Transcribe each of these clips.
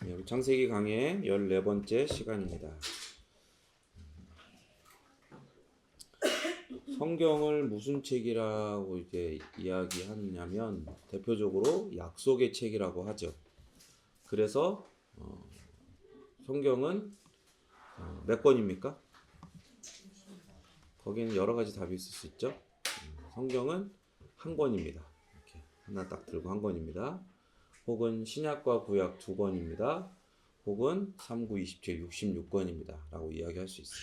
우리 창세기 강의 14번째 시간입니다. 성경을 무슨 책이라고 이제 이야기하냐면 대표적으로 약속의 책이라고 하죠. 그래서 성경은 몇 권입니까? 거기는 여러 가지 답이 있을 수 있죠. 성경은 한 권입니다. 이렇게 하나 딱 들고 한 권입니다. 혹은 신약과 구약 두 권입니다. 혹은 3, 9, 27, 66권입니다. 라고 이야기할 수 있어요.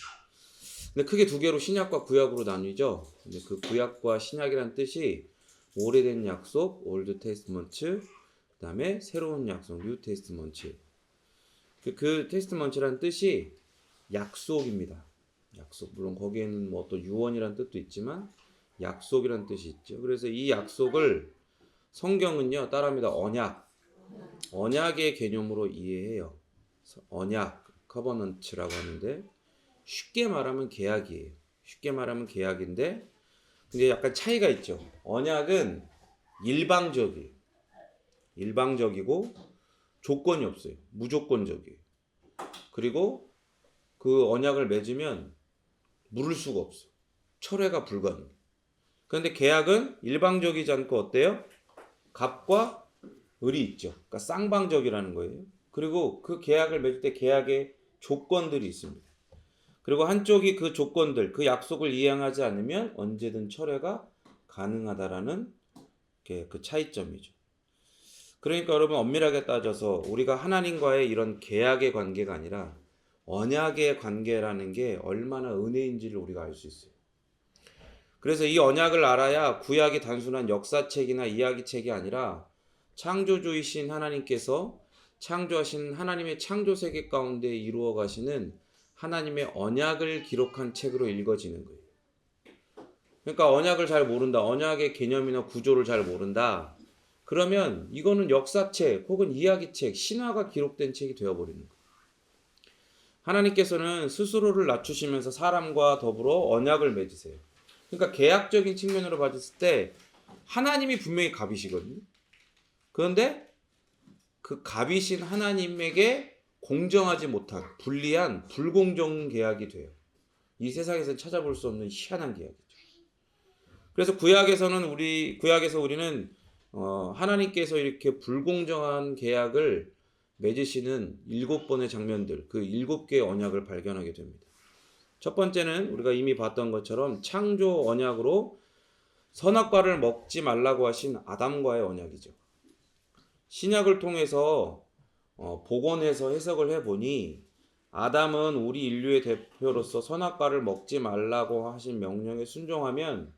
근데 크게 두 개로 신약과 구약으로 나뉘죠. 근데 그 구약과 신약이란 뜻이 오래된 약속, 올드 테스트먼트, 그 다음에 새로운 약속, 뉴 테스트먼트. 그 테스트먼트란 뜻이 약속입니다. 약속. 물론 거기에는 뭐 또 유언이란 뜻도 있지만 약속이란 뜻이 있죠. 그래서 이 약속을 성경은요, 따라합니다. 언약의 개념으로 이해해요. 언약, 커버넌트라고 하는데 쉽게 말하면 계약이에요. 쉽게 말하면 계약인데 근데 약간 차이가 있죠. 언약은 일방적이고 조건이 없어요. 무조건적이에요. 그리고 그 언약을 맺으면 물을 수가 없어. 철회가 불가능해. 그런데 계약은 일방적이지 않고 어때요? 갑과 을이 있죠. 그러니까 쌍방적이라는 거예요. 그리고 그 계약을 맺을 때 계약의 조건들이 있습니다. 그리고 한쪽이 그 조건들, 그 약속을 이행하지 않으면 언제든 철회가 가능하다라는 게 그 차이점이죠. 그러니까 여러분 엄밀하게 따져서 우리가 하나님과의 이런 계약의 관계가 아니라 언약의 관계라는 게 얼마나 은혜인지를 우리가 알 수 있어요. 그래서 이 언약을 알아야 구약이 단순한 역사책이나 이야기책이 아니라 창조주이신 하나님께서 창조하신 하나님의 창조 세계 가운데 이루어 가시는 하나님의 언약을 기록한 책으로 읽어지는 거예요. 그러니까 언약을 잘 모른다. 언약의 개념이나 구조를 잘 모른다. 그러면 이거는 역사책 혹은 이야기책, 신화가 기록된 책이 되어버리는 거예요. 하나님께서는 스스로를 낮추시면서 사람과 더불어 언약을 맺으세요. 그러니까 계약적인 측면으로 봤을 때 하나님이 분명히 갑이시거든요. 그런데 그 갑이신 하나님에게 공정하지 못한 불리한 불공정 계약이 돼요. 이 세상에서 찾아볼 수 없는 희한한 계약이죠. 그래서 구약에서 우리는 하나님께서 이렇게 불공정한 계약을 맺으시는 7번의 장면들, 그 7개의 언약을 발견하게 됩니다. 첫 번째는 우리가 이미 봤던 것처럼 창조 언약으로 선악과를 먹지 말라고 하신 아담과의 언약이죠. 신약을 통해서 복원해서 해석을 해보니 아담은 우리 인류의 대표로서 선악과를 먹지 말라고 하신 명령에 순종하면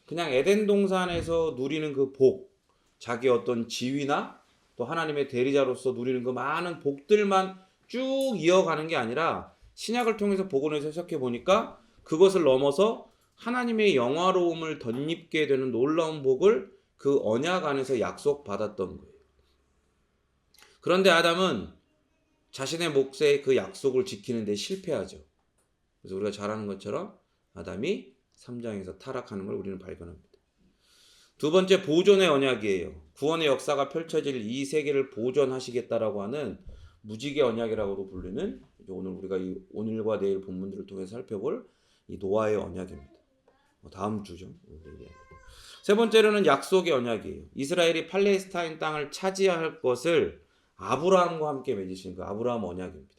그냥 에덴 동산에서 누리는 그 복, 자기 어떤 지위나 또 하나님의 대리자로서 누리는 그 많은 복들만 쭉 이어가는 게 아니라 신약을 통해서 복원해서 해석해 보니까 그것을 넘어서 하나님의 영화로움을 덧입게 되는 놀라운 복을 그 언약 안에서 약속받았던 거예요. 그런데 아담은 자신의 몫의 그 약속을 지키는 데 실패하죠. 그래서 우리가 잘 아는 것처럼 아담이 3장에서 타락하는 걸 우리는 발견합니다. 두 번째, 보존의 언약이에요. 구원의 역사가 펼쳐질 이 세계를 보존하시겠다라고 하는 무지개 언약이라고도 불리는 우리가 오늘과 내일 본문들을 통해서 살펴볼 이 노아의 언약입니다. 다음 주죠. 세 번째로는 약속의 언약이에요. 이스라엘이 팔레스타인 땅을 차지할 것을 아브라함과 함께 맺으신 그 아브라함 언약입니다.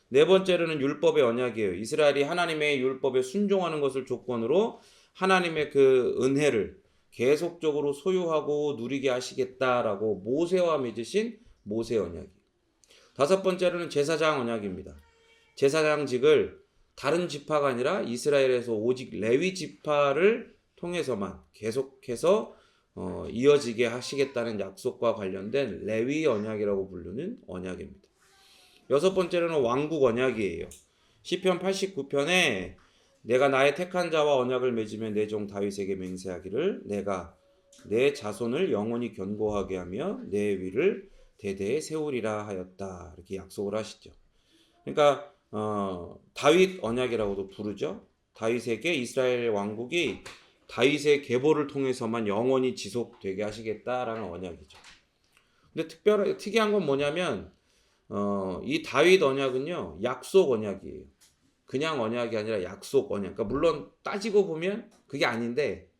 네 번째로는 율법의 언약이에요. 이스라엘이 하나님의 율법에 순종하는 것을 조건으로 하나님의 그 은혜를 계속적으로 소유하고 누리게 하시겠다라고 모세와 맺으신 모세 언약이에요. 다섯 번째로는 제사장 언약입니다. 제사장직을 다른 지파가 아니라 이스라엘에서 오직 레위 지파를 통해서만 계속해서 이어지게 하시겠다는 약속과 관련된 레위 언약이라고 부르는 언약입니다. 여섯 번째로는 왕국 언약이에요. 시편 89편에 내가 나의 택한 자와 언약을 맺으며 내 종 다윗에게 맹세하기를 내가 내 자손을 영원히 견고하게 하며 내 위를 대대에 세우리라 하였다. 이렇게 약속을 하시죠. 그러니까 다윗 언약이라고도 부르죠. 다윗에게 이스라엘 왕국이 다윗의 계보를 통해서만 영원히 지속되게 하시겠다라는 언약이죠. 근데 특이한 건 뭐냐면 이 다윗 언약은요, 약속 언약이에요. 그냥 언약이 아니라 약속 언약. 그러니까 물론 따지고 보면 그게 아닌데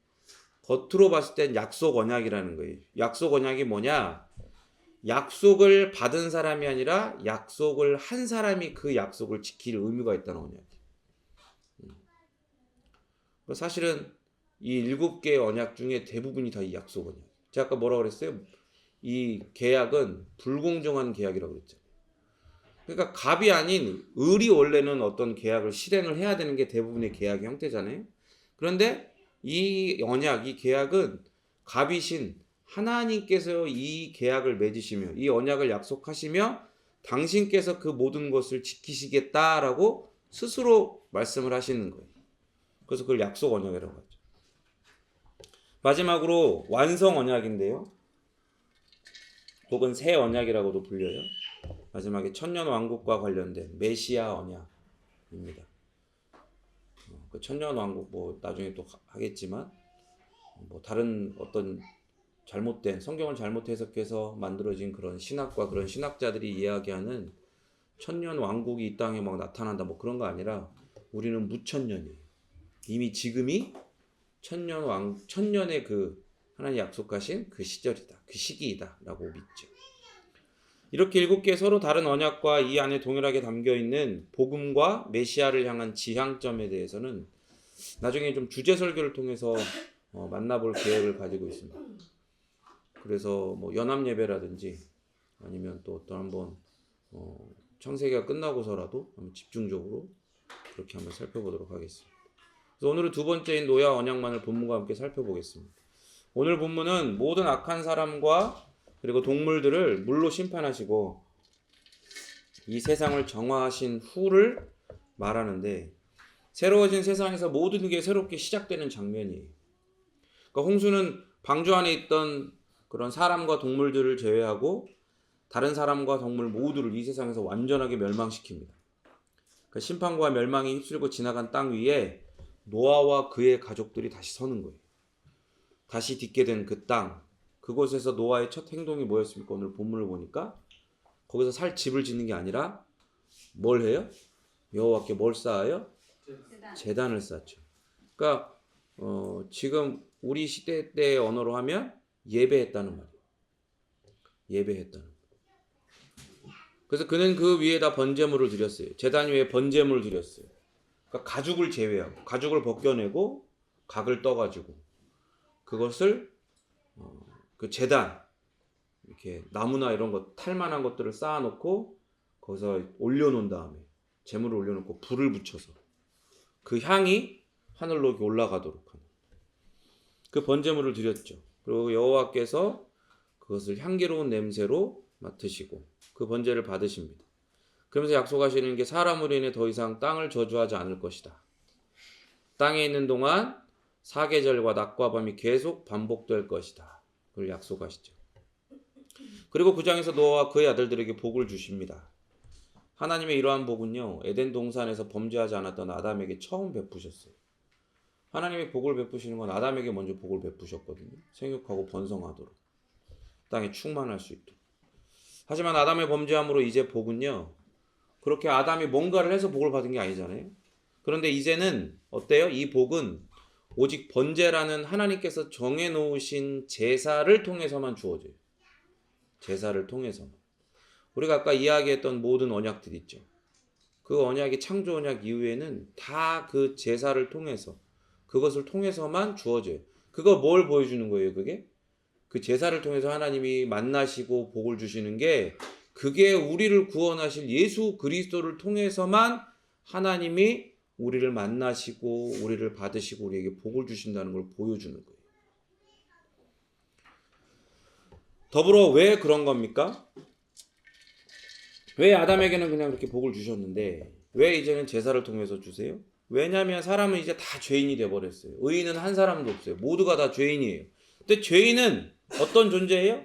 겉으로 봤을 땐 약속 언약이라는 거예요. 약속 언약이 뭐냐? 약속을 받은 사람이 아니라 약속을 한 사람이 그 약속을 지킬 의무가 있다는 언약이에요. 사실은 이 7개의 언약 중에 대부분이 다 이 약속 언약. 제가 아까 뭐라고 그랬어요? 이 계약은 불공정한 계약이라고 그랬죠. 그러니까 갑이 아닌 을이 원래는 어떤 계약을 실행을 해야 되는 게 대부분의 계약의 형태잖아요. 그런데 이 언약, 이 계약은 갑이신 하나님께서 이 계약을 맺으시며 이 언약을 약속하시며 당신께서 그 모든 것을 지키시겠다라고 스스로 말씀을 하시는 거예요. 그래서 그걸 약속 언약이라고 하죠. 마지막으로 완성 언약인데요. 혹은 새 언약이라고도 불려요. 마지막에 천년 왕국과 관련된 메시아 언약입니다. 그 천년 왕국 뭐 나중에 또 하겠지만 뭐 다른 어떤 잘못된 성경을 잘못 해석해서 만들어진 그런 신학과 그런 신학자들이 이야기하는 천년 왕국이 이 땅에 막 나타난다 뭐 그런 거 아니라 우리는 무천년이에요. 이미 지금이 천년의 그 하나님 약속하신 그 시절이다. 그 시기이다라고 믿죠. 이렇게 7개 서로 다른 언약과 이 안에 동일하게 담겨있는 복음과 메시아를 향한 지향점에 대해서는 나중에 좀 주제 설교를 통해서 만나볼 계획을 가지고 있습니다. 그래서 뭐 연합 예배라든지 아니면 또 어떤 한번 창세기가 끝나고서라도 한번 집중적으로 그렇게 한번 살펴보도록 하겠습니다. 그래서 오늘은 두 번째인 노아 언약만을 본문과 함께 살펴보겠습니다. 오늘 본문은 모든 악한 사람과 그리고 동물들을 물로 심판하시고 이 세상을 정화하신 후를 말하는데 새로워진 세상에서 모든 게 새롭게 시작되는 장면이에요. 그러니까 홍수는 방주 안에 있던 그런 사람과 동물들을 제외하고 다른 사람과 동물 모두를 이 세상에서 완전하게 멸망시킵니다. 그러니까 심판과 멸망이 휩쓸고 지나간 땅 위에 노아와 그의 가족들이 다시 서는 거예요. 다시 딛게 된 그 땅, 그곳에서 노아의 첫 행동이 뭐였습니까? 오늘 본문을 보니까 거기서 살 집을 짓는 게 아니라 뭘 해요? 여호와께 뭘 쌓아요? 제단을 쌓죠. 그러니까 지금 우리 시대 때의 언어로 하면 예배했다는 말이에요. 예배했다는. 그래서 그는 그 위에다 번제물을 드렸어요. 제단 위에 번제물을 드렸어요. 그러니까 가죽을 제외하고 가죽을 벗겨내고 각을 떠가지고 그것을 그 제단 이렇게 나무나 이런 것 탈만한 것들을 쌓아놓고 거기서 올려놓은 다음에 제물을 올려놓고 불을 붙여서 그 향이 하늘로 이렇게 올라가도록 하는 그 번제물을 드렸죠. 그리고 여호와께서 그것을 향기로운 냄새로 맡으시고 그 번제를 받으십니다. 그러면서 약속하시는 게 사람으로 인해 더 이상 땅을 저주하지 않을 것이다. 땅에 있는 동안 사계절과 낮과 밤이 계속 반복될 것이다. 그걸 약속하시죠. 그리고 9장에서 노아와 그의 아들들에게 복을 주십니다. 하나님의 이러한 복은요, 에덴 동산에서 범죄하지 않았던 아담에게 처음 베푸셨어요. 하나님의 복을 베푸시는 건 아담에게 먼저 복을 베푸셨거든요. 생육하고 번성하도록. 땅에 충만할 수 있도록. 하지만 아담의 범죄함으로 이제 복은요, 그렇게 아담이 뭔가를 해서 복을 받은 게 아니잖아요. 그런데 이제는 어때요? 이 복은 오직 번제라는 하나님께서 정해놓으신 제사를 통해서만 주어져요. 제사를 통해서만. 우리가 아까 이야기했던 모든 언약들 있죠. 그 언약이 창조 언약 이후에는 다 그 제사를 통해서 그것을 통해서만 주어져요. 그거 뭘 보여주는 거예요? 그게? 그 제사를 통해서 하나님이 만나시고 복을 주시는 게 그게 우리를 구원하실 예수 그리스도를 통해서만 하나님이 우리를 만나시고 우리를 받으시고 우리에게 복을 주신다는 걸 보여주는 거예요. 더불어 왜 그런 겁니까? 왜 아담에게는 그냥 그렇게 복을 주셨는데 왜 이제는 제사를 통해서 주세요? 왜냐하면 사람은 이제 다 죄인이 되어버렸어요. 의인은 한 사람도 없어요. 모두가 다 죄인이에요. 근데 죄인은 어떤 존재예요?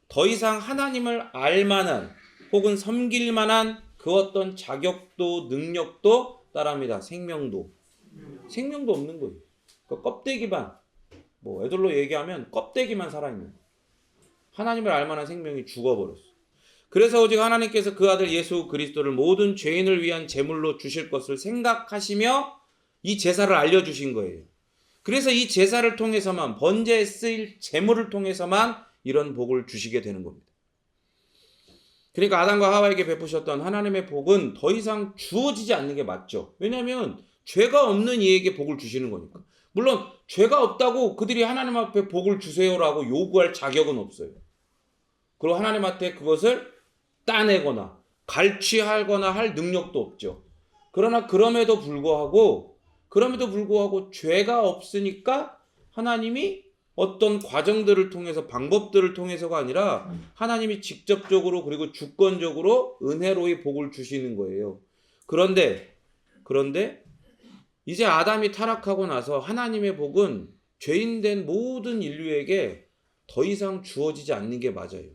더 이상 하나님을 알만한 혹은 섬길 만한 그 어떤 자격도 능력도 따릅니다. 생명도 없는 거예요. 그러니까 껍데기만 뭐 애들로 얘기하면 껍데기만 살아있는 거예요. 하나님을 알만한 생명이 죽어버렸어. 그래서 오직 하나님께서 그 아들 예수 그리스도를 모든 죄인을 위한 제물로 주실 것을 생각하시며 이 제사를 알려주신 거예요. 그래서 이 제사를 통해서만, 번제에 쓰일 제물을 통해서만 이런 복을 주시게 되는 겁니다. 그러니까 아담과 하와에게 베푸셨던 하나님의 복은 더 이상 주어지지 않는 게 맞죠. 왜냐하면 죄가 없는 이에게 복을 주시는 거니까. 물론 죄가 없다고 그들이 하나님 앞에 복을 주세요라고 요구할 자격은 없어요. 그리고 하나님 앞에 그것을 따내거나 갈취하거나 할 능력도 없죠. 그러나 그럼에도 불구하고 죄가 없으니까 하나님이 어떤 과정들을 통해서, 방법들을 통해서가 아니라 하나님이 직접적으로 그리고 주권적으로 은혜로이 복을 주시는 거예요. 그런데 이제 아담이 타락하고 나서 하나님의 복은 죄인된 모든 인류에게 더 이상 주어지지 않는 게 맞아요.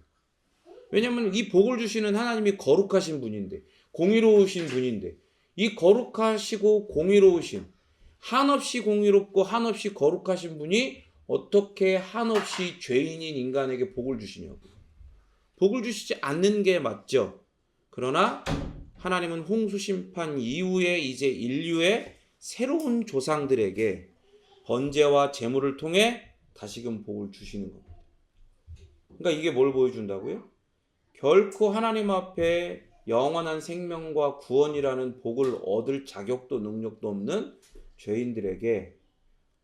왜냐하면 이 복을 주시는 하나님이 거룩하신 분인데, 공의로우신 분인데, 이 거룩하시고 공의로우신, 한없이 공의롭고 한없이 거룩하신 분이 어떻게 한없이 죄인인 인간에게 복을 주시냐고. 복을 주시지 않는 게 맞죠. 그러나 하나님은 홍수 심판 이후에 이제 인류의 새로운 조상들에게 번제와 제물을 통해 다시금 복을 주시는 겁니다. 그러니까 이게 뭘 보여준다고요? 결코 하나님 앞에 영원한 생명과 구원이라는 복을 얻을 자격도 능력도 없는 죄인들에게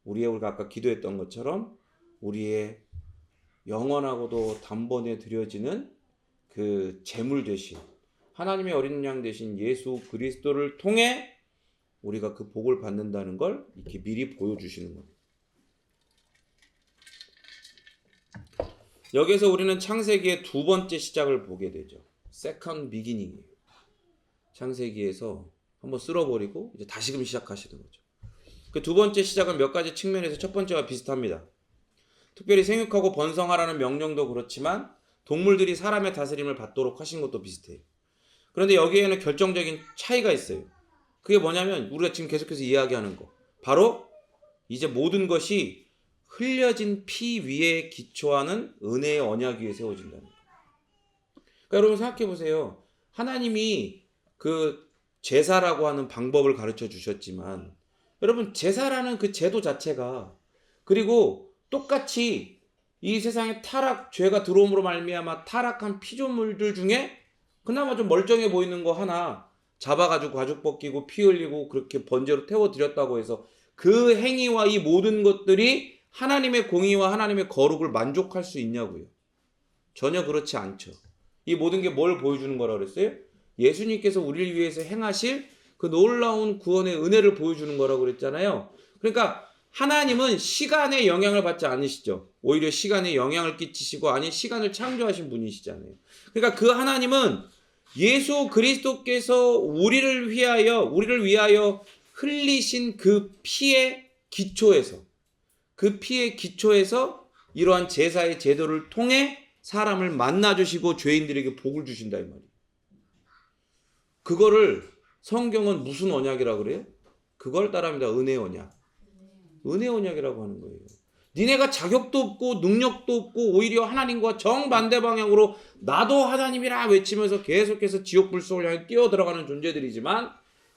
우리가 아까 기도했던 것처럼 우리의 영원하고도 단번에 드려지는 그 제물 대신 하나님의 어린 양 대신 예수 그리스도를 통해 우리가 그 복을 받는다는 걸 이렇게 미리 보여주시는 겁니다. 여기서 우리는 창세기의 두 번째 시작을 보게 되죠. 세컨드 비기닝이에요. 창세기에서 한번 쓸어버리고 이제 다시금 시작하시는 거죠. 그 두 번째 시작은 몇 가지 측면에서 첫 번째와 비슷합니다. 특별히 생육하고 번성하라는 명령도 그렇지만 동물들이 사람의 다스림을 받도록 하신 것도 비슷해요. 그런데 여기에는 결정적인 차이가 있어요. 그게 뭐냐면 우리가 지금 계속해서 이야기하는 거. 바로 이제 모든 것이 흘려진 피 위에 기초하는 은혜의 언약 위에 세워진다는 거예요. 그러니까 여러분 생각해 보세요. 하나님이 그 제사라고 하는 방법을 가르쳐 주셨지만 여러분 제사라는 그 제도 자체가 그리고 똑같이 이 세상에 죄가 들어옴으로 말미암아 타락한 피조물들 중에 그나마 좀 멀쩡해 보이는 거 하나 잡아가지고 가죽 벗기고 피 흘리고 그렇게 번제로 태워드렸다고 해서 그 행위와 이 모든 것들이 하나님의 공의와 하나님의 거룩을 만족할 수 있냐고요. 전혀 그렇지 않죠. 이 모든 게 뭘 보여주는 거라고 그랬어요? 예수님께서 우리를 위해서 행하실 그 놀라운 구원의 은혜를 보여주는 거라고 그랬잖아요. 그러니까 하나님은 시간에 영향을 받지 않으시죠. 오히려 시간에 영향을 끼치시고 아니 시간을 창조하신 분이시잖아요. 그러니까 그 하나님은 예수 그리스도께서 우리를 위하여 흘리신 그 피의 기초에서 이러한 제사의 제도를 통해 사람을 만나주시고 죄인들에게 복을 주신다 이 말이에요. 그거를 성경은 무슨 언약이라고 그래요? 그걸 따라합니다. 은혜 언약. 은혜 언약이라고 하는 거예요. 니네가 자격도 없고 능력도 없고 오히려 하나님과 정반대 방향으로 나도 하나님이라 외치면서 계속해서 지옥 불속을 향해 뛰어들어가는 존재들이지만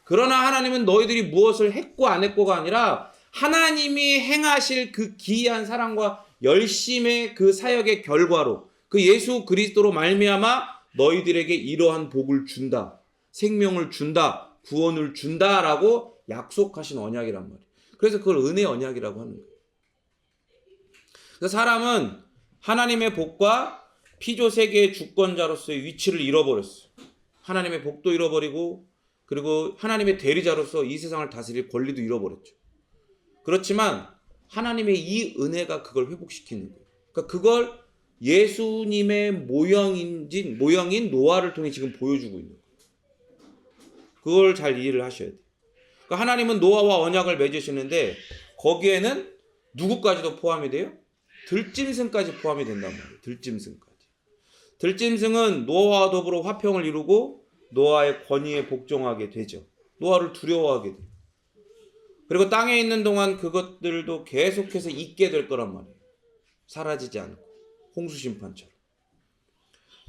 그러나 하나님은 너희들이 무엇을 했고 안 했고가 아니라 하나님이 행하실 그 기이한 사랑과 열심의 그 사역의 결과로 그 예수 그리스도로 말미암아 너희들에게 이러한 복을 준다. 생명을 준다. 구원을 준다라고 약속하신 언약이란 말이에요. 그래서 그걸 은혜 언약이라고 하는 거예요. 그래서 사람은 하나님의 복과 피조 세계의 주권자로서의 위치를 잃어버렸어요. 하나님의 복도 잃어버리고 그리고 하나님의 대리자로서 이 세상을 다스릴 권리도 잃어버렸죠. 그렇지만 하나님의 이 은혜가 그걸 회복시키는 거예요. 그러니까 그걸 예수님의 모형인 노아를 통해 지금 보여주고 있는 거예요. 그걸 잘 이해를 하셔야 돼요. 그러니까 하나님은 노아와 언약을 맺으시는데 거기에는 누구까지도 포함이 돼요? 들짐승까지 포함이 된단 말이에요. 들짐승까지. 들짐승은 노아와 더불어 화평을 이루고 노아의 권위에 복종하게 되죠. 노아를 두려워하게 돼요. 그리고 땅에 있는 동안 그것들도 계속해서 있게 될 거란 말이에요. 사라지지 않고 홍수 심판처럼.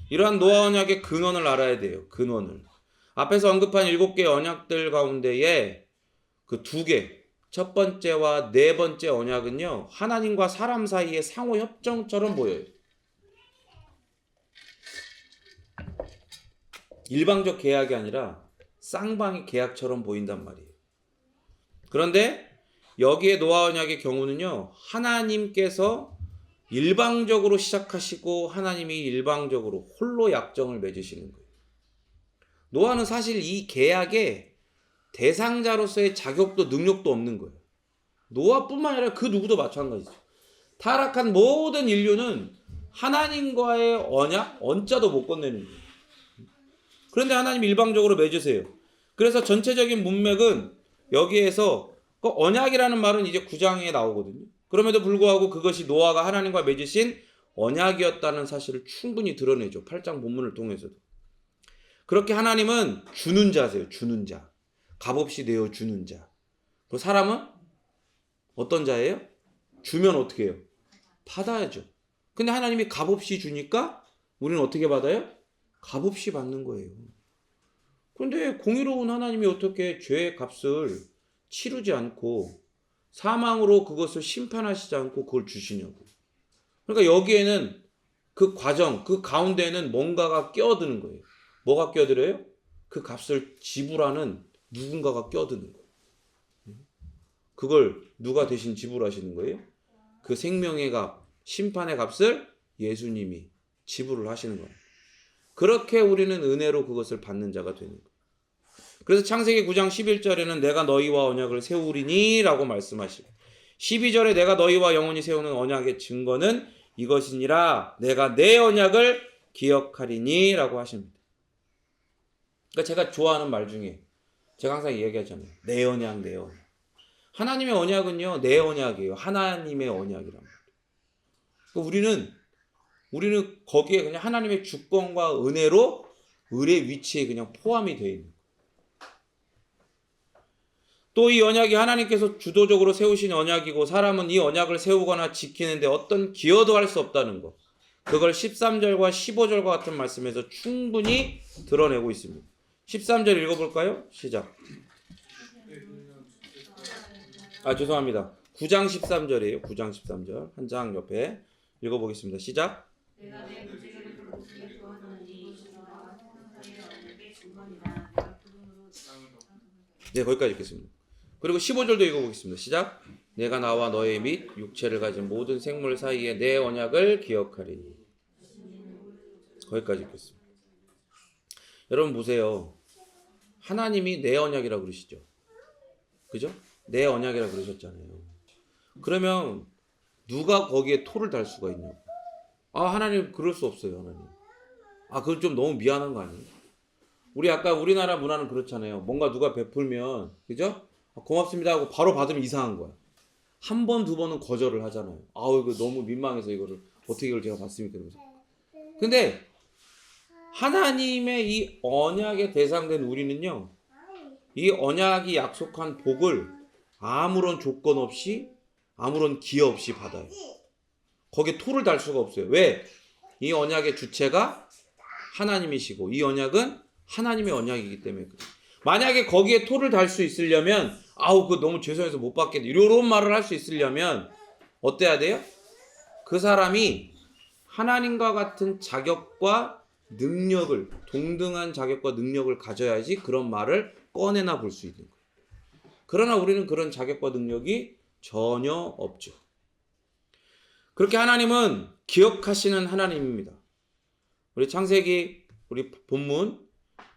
이러한 노아 언약의 근원을 알아야 돼요. 근원을. 앞에서 언급한 7개의 언약들 가운데에 그 2개, 첫 번째와 네 번째 언약은요, 하나님과 사람 사이의 상호 협정처럼 보여요. 일방적 계약이 아니라 쌍방의 계약처럼 보인단 말이에요. 그런데 여기에 노아 언약의 경우는요, 하나님께서 일방적으로 시작하시고 하나님이 일방적으로 홀로 약정을 맺으시는 거예요. 노아는 사실 이 계약에 대상자로서의 자격도 능력도 없는 거예요. 노아뿐만 아니라 그 누구도 마찬가지죠. 타락한 모든 인류는 하나님과의 언약, 언자도 못 건네는 거예요. 그런데 하나님 일방적으로 맺으세요. 그래서 전체적인 문맥은 여기에서 그 언약이라는 말은 이제 9장에 나오거든요. 그럼에도 불구하고 그것이 노아가 하나님과 맺으신 언약이었다는 사실을 충분히 드러내죠. 8장 본문을 통해서도. 그렇게 하나님은 주는 자세요. 주는 자. 값없이 내어 주는 자. 그 사람은 어떤 자예요? 주면 어떻게 해요? 받아야죠. 근데 하나님이 값없이 주니까 우리는 어떻게 받아요? 값없이 받는 거예요. 그런데 공의로운 하나님이 어떻게 죄의 값을 치르지 않고 사망으로 그것을 심판하시지 않고 그걸 주시냐고. 그러니까 여기에는 그 과정, 그 가운데에는 뭔가가 끼어드는 거예요. 뭐가 끼어들어요? 그 값을 지불하는 누군가가 끼어드는 거예요. 그걸 누가 대신 지불하시는 거예요? 그 생명의 값, 심판의 값을 예수님이 지불을 하시는 거예요. 그렇게 우리는 은혜로 그것을 받는 자가 되는 거예요. 그래서 창세기 9장 11절에는 내가 너희와 언약을 세우리니 라고 말씀하시고 12절에 내가 너희와 영원히 세우는 언약의 증거는 이것이니라 내가 내 언약을 기억하리니 라고 하십니다. 그러니까 제가 좋아하는 말 중에 제가 항상 얘기하잖아요. 내 언약, 내 언약. 하나님의 언약은요, 내 언약이에요. 하나님의 언약이란 말이에요. 우리는 거기에 그냥 하나님의 주권과 은혜로 을의 위치에 그냥 포함이 되어 있는 거예요. 또 이 언약이 하나님께서 주도적으로 세우신 언약이고 사람은 이 언약을 세우거나 지키는데 어떤 기여도 할 수 없다는 것. 그걸 13절과 15절과 같은 말씀에서 충분히 드러내고 있습니다. 13절 읽어볼까요? 시작. 죄송합니다. 9장 13절이에요. 9장 13절. 한 장 옆에 읽어보겠습니다. 시작. 내가 내 문제를 그곳에 두었느니 너와 사람사이의 언약의 증거니라. 네, 거기까지 읽겠습니다. 그리고 15절도 읽어보겠습니다. 시작. 내가 나와 너의 및 육체를 가진 모든 생물 사이에 내 언약을 기억하리니. 거기까지 읽겠습니다. 여러분 보세요. 하나님이 내 언약이라고 그러시죠. 그죠? 내 언약이라고 그러셨잖아요. 그러면 누가 거기에 토를 달 수가 있냐고. 하나님 그럴 수 없어요. 하나님. 그건 좀 너무 미안한 거 아니에요? 우리 아까 우리나라 문화는 그렇잖아요. 뭔가 누가 베풀면 그죠? 고맙습니다 하고 바로 받으면 이상한 거야. 한 번, 두 번은 거절을 하잖아요. 이거 너무 민망해서 이거를 어떻게 이걸 제가 받습니까? 근데 하나님의 이 언약에 대상된 우리는요. 이 언약이 약속한 복을 아무런 조건 없이 아무런 기여 없이 받아요. 거기에 토를 달 수가 없어요. 왜? 이 언약의 주체가 하나님이시고 이 언약은 하나님의 언약이기 때문에 그래요. 만약에 거기에 토를 달 수 있으려면 그거 너무 죄송해서 못 받겠네 이런 말을 할 수 있으려면 어때야 돼요? 그 사람이 하나님과 같은 자격과 능력을 동등한 자격과 능력을 가져야지 그런 말을 꺼내나 볼 수 있는 거예요. 그러나 우리는 그런 자격과 능력이 전혀 없죠. 그렇게 하나님은 기억하시는 하나님입니다. 우리 창세기 우리 본문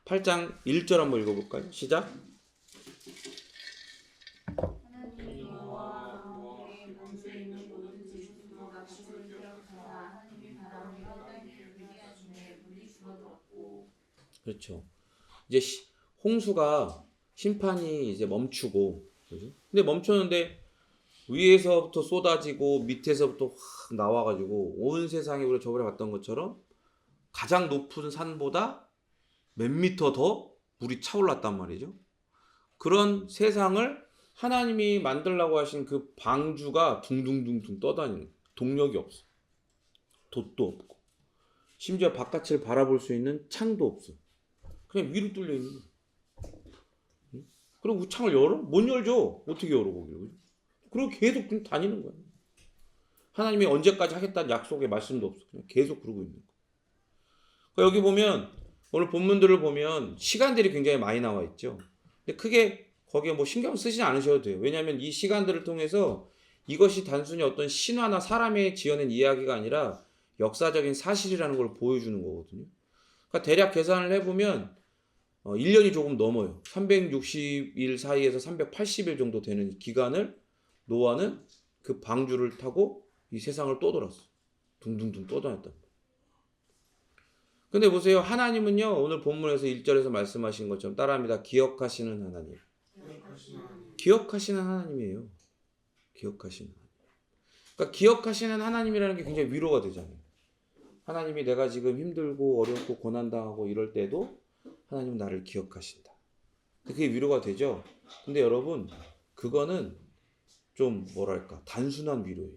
8장 1절 한번 읽어볼까요? 시작. 그렇죠. 이제 홍수가 심판이 이제 멈추고, 그죠? 근데 멈췄는데 위에서부터 쏟아지고 밑에서부터 확 나와가지고 온 세상에 우리가 저번에 봤던 것처럼 가장 높은 산보다 몇 미터 더 물이 차올랐단 말이죠. 그런 세상을 하나님이 만들라고 하신 그 방주가 둥둥둥둥 떠다니는 동력이 없어. 돛도 없고 심지어 바깥을 바라볼 수 있는 창도 없어. 그냥 위로 뚫려 있는 거야. 응? 그리고 창을 열어? 못 열죠. 어떻게 열어 거기를? 그리고 계속 그냥 다니는 거야. 하나님이 언제까지 하겠다는 약속의 말씀도 없어. 그냥 계속 그러고 있는 거야. 그러니까 여기 보면 오늘 본문들을 보면 시간들이 굉장히 많이 나와 있죠. 근데 크게 거기에 뭐 신경 쓰지 않으셔도 돼요. 왜냐하면 이 시간들을 통해서 이것이 단순히 어떤 신화나 사람의 지어낸 이야기가 아니라 역사적인 사실이라는 걸 보여주는 거거든요. 그러니까 대략 계산을 해보면 1년이 조금 넘어요. 360일 사이에서 380일 정도 되는 기간을 노아는 그 방주를 타고 이 세상을 떠돌았어. 둥둥둥 떠다녔다. 근데 보세요. 하나님은요. 오늘 본문에서 1절에서 말씀하신 것처럼 따라합니다. 기억하시는 하나님. 기억하시는 하나님이에요. 기억하시는 하나님. 그러니까 기억하시는 하나님이라는 게 굉장히 위로가 되잖아요. 하나님이 내가 지금 힘들고 어렵고 고난당하고 이럴 때도 하나님은 나를 기억하신다. 그게 위로가 되죠. 근데 여러분 그거는 좀 뭐랄까 단순한 위로예요.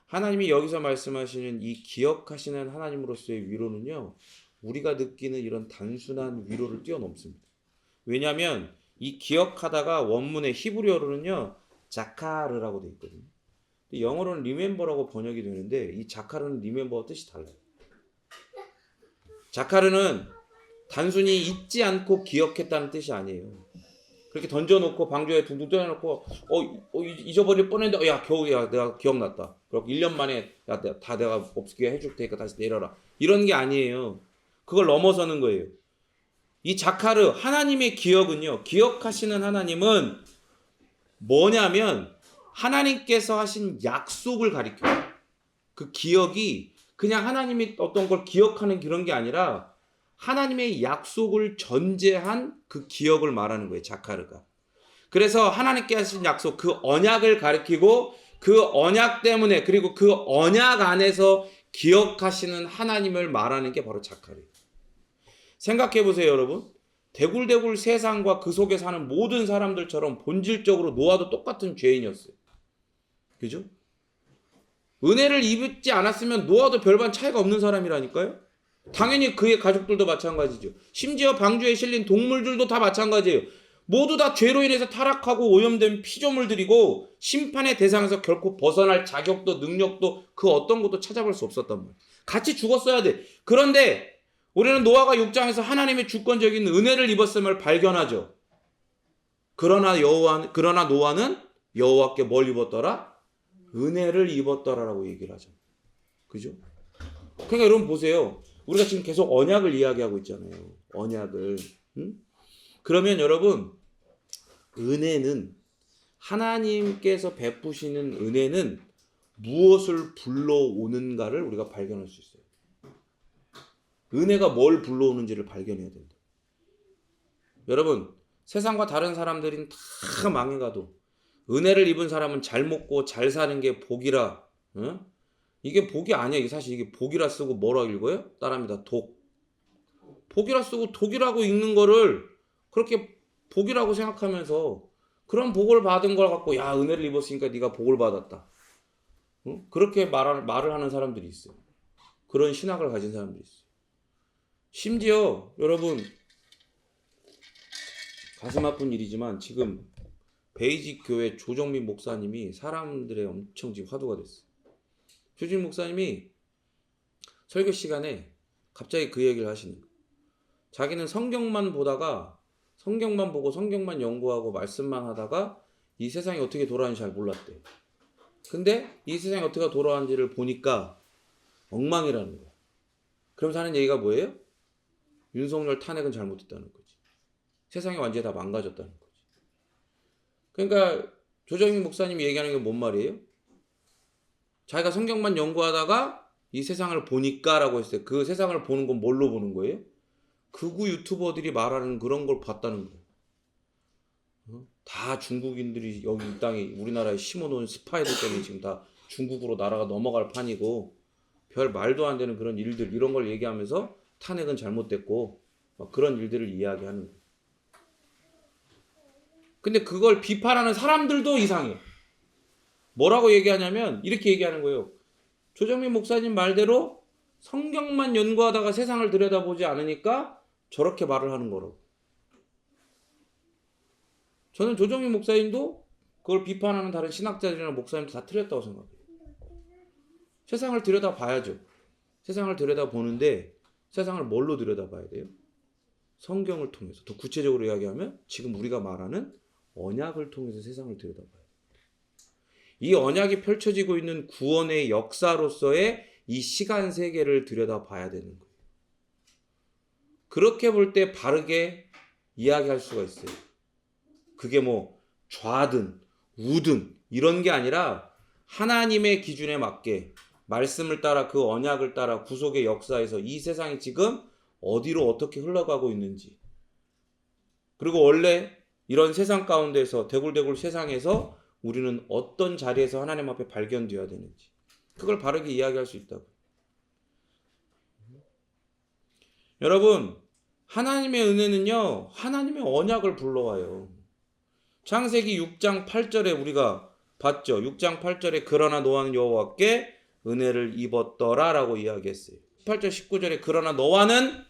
하나님이 여기서 말씀하시는 이 기억하시는 하나님으로서의 위로는요. 우리가 느끼는 이런 단순한 위로를 뛰어넘습니다. 왜냐하면 이 기억하다가 원문의 히브리어로는요. 자카르라고 되어 있거든요. 영어로는 remember라고 번역이 되는데 이 자카르는 remember와 뜻이 달라요. 자카르는 단순히 잊지 않고 기억했다는 뜻이 아니에요. 그렇게 던져놓고 방주에 둥둥 떠내놓고 잊어버릴 뻔했는데 겨우 내가 기억났다. 그리고 1년 만에 다 내가 없게 해줄 테니까 다시 내려라. 이런 게 아니에요. 그걸 넘어서는 거예요. 이 자카르 하나님의 기억은요. 기억하시는 하나님은 뭐냐면 하나님께서 하신 약속을 가리켜요. 그 기억이 그냥 하나님이 어떤 걸 기억하는 그런 게 아니라 하나님의 약속을 전제한 그 기억을 말하는 거예요. 자카르가. 그래서 하나님께 하신 약속, 그 언약을 가리키고 그 언약 때문에 그리고 그 언약 안에서 기억하시는 하나님을 말하는 게 바로 자카르예요. 생각해 보세요, 여러분. 대굴대굴 세상과 그 속에 사는 모든 사람들처럼 본질적으로 노아도 똑같은 죄인이었어요. 그죠? 은혜를 입지 않았으면 노아도 별반 차이가 없는 사람이라니까요. 당연히 그의 가족들도 마찬가지죠. 심지어 방주에 실린 동물들도 다 마찬가지예요. 모두 다 죄로 인해서 타락하고 오염된 피조물들이고 심판의 대상에서 결코 벗어날 자격도 능력도 그 어떤 것도 찾아볼 수 없었단 말이에요. 같이 죽었어야 돼. 그런데 우리는 노아가 6장에서 하나님의 주권적인 은혜를 입었음을 발견하죠. 그러나 노아는 여호와께 뭘 입었더라? 은혜를 입었더라라고 얘기를 하잖아요. 그죠? 그러니까 여러분 보세요. 우리가 지금 계속 언약을 이야기하고 있잖아요. 언약을. 응? 그러면 여러분 은혜는 하나님께서 베푸시는 은혜는 무엇을 불러오는가를 우리가 발견할 수 있어요. 은혜가 뭘 불러오는지를 발견해야 된다. 여러분 세상과 다른 사람들은 다 망해가도 은혜를 입은 사람은 잘 먹고 잘 사는 게 복이라. 응? 이게 복이 아니야. 이게 사실 이게 복이라 쓰고 뭐라 읽어요? 따라합니다. 독. 복이라 쓰고 독이라고 읽는 거를 그렇게 복이라고 생각하면서 그런 복을 받은 걸 갖고 야 은혜를 입었으니까 네가 복을 받았다. 응? 그렇게 말을 하는 사람들이 있어요. 그런 신학을 가진 사람들이 있어요. 심지어 여러분 가슴 아픈 일이지만 지금 베이직 교회 조정민 목사님이 사람들의 엄청 지금 화두가 됐어요. 조정민 목사님이 설교 시간에 갑자기 그 얘기를 하시는 거예요. 자기는 성경만 보고 성경만 연구하고 말씀만 하다가 이 세상이 어떻게 돌아가는지 잘 몰랐대. 근데 이 세상이 어떻게 돌아가는지를 보니까 엉망이라는 거야. 그러면서 하는 얘기가 뭐예요? 윤석열 탄핵은 잘못했다는 거지. 세상이 완전히 다 망가졌다는 거지. 그러니까 조정민 목사님이 얘기하는 게 뭔 말이에요? 자기가 성경만 연구하다가 이 세상을 보니까 라고 했을 때 그 세상을 보는 건 뭘로 보는 거예요? 극우 유튜버들이 말하는 그런 걸 봤다는 거예요. 다 중국인들이 여기 이 땅에 우리나라에 심어놓은 스파이들 때문에 지금 다 중국으로 나라가 넘어갈 판이고 별 말도 안 되는 그런 일들 이런 걸 얘기하면서 탄핵은 잘못됐고 그런 일들을 이야기하는 거예요. 근데 그걸 비판하는 사람들도 이상해. 뭐라고 얘기하냐면 이렇게 얘기하는 거예요. 조정민 목사님 말대로 성경만 연구하다가 세상을 들여다보지 않으니까 저렇게 말을 하는 거라고. 저는 조정희 목사님도 그걸 비판하는 다른 신학자들이나 목사님도 다 틀렸다고 생각해요. 세상을 들여다봐야죠. 세상을 들여다보는데 세상을 뭘로 들여다봐야 돼요? 성경을 통해서. 더 구체적으로 이야기하면 지금 우리가 말하는 언약을 통해서 세상을 들여다봐야 돼요. 이 언약이 펼쳐지고 있는 구원의 역사로서의 이 시간 세계를 들여다봐야 되는 거예요. 그렇게 볼 때 바르게 이야기할 수가 있어요. 그게 뭐 좌든 우든 이런 게 아니라 하나님의 기준에 맞게 말씀을 따라 그 언약을 따라 구속의 역사에서 이 세상이 지금 어디로 어떻게 흘러가고 있는지, 그리고 원래 이런 세상 가운데서 대굴대굴 세상에서 우리는 어떤 자리에서 하나님 앞에 발견되어야 되는지, 그걸 바르게 이야기할 수 있다고. 여러분, 하나님의 은혜는요, 하나님의 언약을 불러와요. 창세기 6장 8절에 우리가 봤죠. 6장 8절에 그러나 노아는 여호와께 은혜를 입었더라 라고 이야기했어요. 18절 19절에 그러나 너와는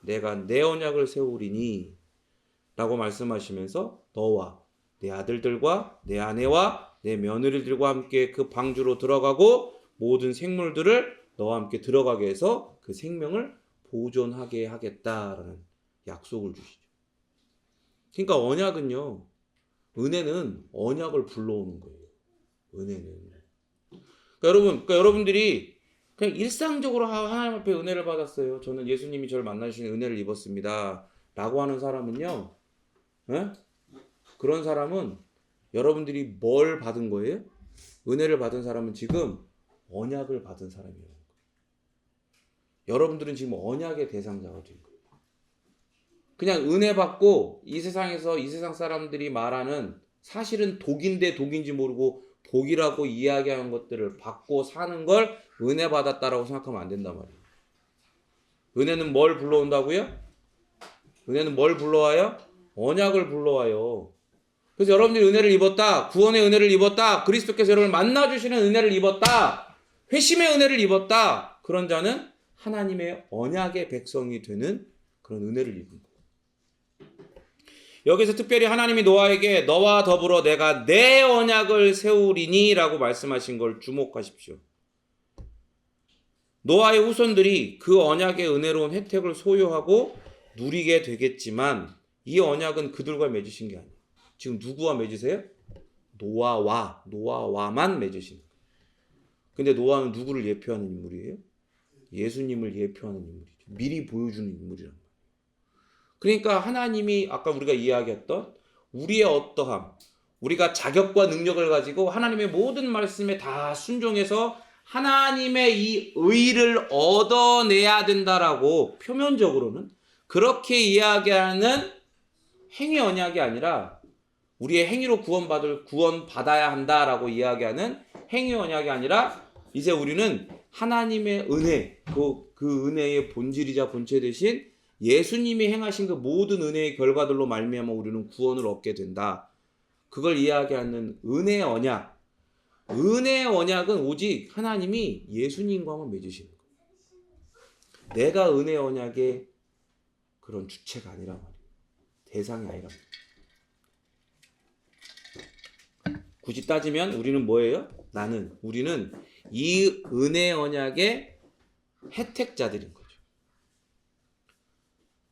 내가 내 언약을 세우리니 라고 말씀하시면서 너와 내 아들들과 내 아내와 내 며느리들과 함께 그 방주로 들어가고 모든 생물들을 너와 함께 들어가게 해서 그 생명을 보존하게 하겠다라는 약속을 주시죠. 그러니까 언약은요, 은혜는 언약을 불러오는 거예요. 은혜는. 그러니까 여러분들이 그냥 일상적으로 하나님 앞에 은혜를 받았어요. 저는 예수님이 저를 만나주신 은혜를 입었습니다. 라고 하는 사람은요, 에? 그런 사람은 여러분들이 뭘 받은 거예요? 은혜를 받은 사람은 지금 언약을 받은 사람이에요. 여러분들은 지금 언약의 대상자가 된 거예요. 그냥 은혜 받고 이 세상에서 이 세상 사람들이 말하는 사실은 독인데 독인지 모르고 복이라고 이야기하는 것들을 받고 사는 걸 은혜 받았다라고 생각하면 안 된단 말이에요. 은혜는 뭘 불러온다고요? 은혜는 뭘 불러와요? 언약을 불러와요. 그래서 여러분들이 은혜를 입었다, 구원의 은혜를 입었다, 그리스도께서 여러분을 만나주시는 은혜를 입었다, 회심의 은혜를 입었다, 그런 자는 하나님의 언약의 백성이 되는 그런 은혜를 입은 거예요. 여기서 특별히 하나님이 노아에게 너와 더불어 내가 내 언약을 세우리니 라고 말씀하신 걸 주목하십시오. 노아의 후손들이 그 언약의 은혜로운 혜택을 소유하고 누리게 되겠지만 이 언약은 그들과 맺으신 게 아니에요. 지금 누구와 맺으세요? 노아와만 맺으신 거예요. 근데 노아는 누구를 예표하는 인물이에요? 예수님을 예표하는 인물이죠. 미리 보여주는 인물이란 말이에요. 그러니까 하나님이 아까 우리가 이야기했던 우리의 어떠함, 우리가 자격과 능력을 가지고 하나님의 모든 말씀에 다 순종해서 하나님의 이 의를 얻어내야 된다라고 표면적으로는 그렇게 이야기하는 행위 언약이 아니라 우리의 행위로 구원받아야 한다라고 이야기하는 행위 언약이 아니라 이제 우리는 하나님의 은혜, 그 은혜의 본질이자 본체 대신 예수님이 행하신 그 모든 은혜의 결과들로 말미암아 우리는 구원을 얻게 된다. 그걸 이야기하는 은혜의 언약. 은혜의 언약은 오직 하나님이 예수님과만 맺으시는 거예요. 내가 은혜의 언약의 그런 주체가 아니라 말이에요. 대상이 아니라 말이에요. 굳이 따지면 우리는 뭐예요? 우리는 이 은혜의 언약의 혜택자들인 거예요.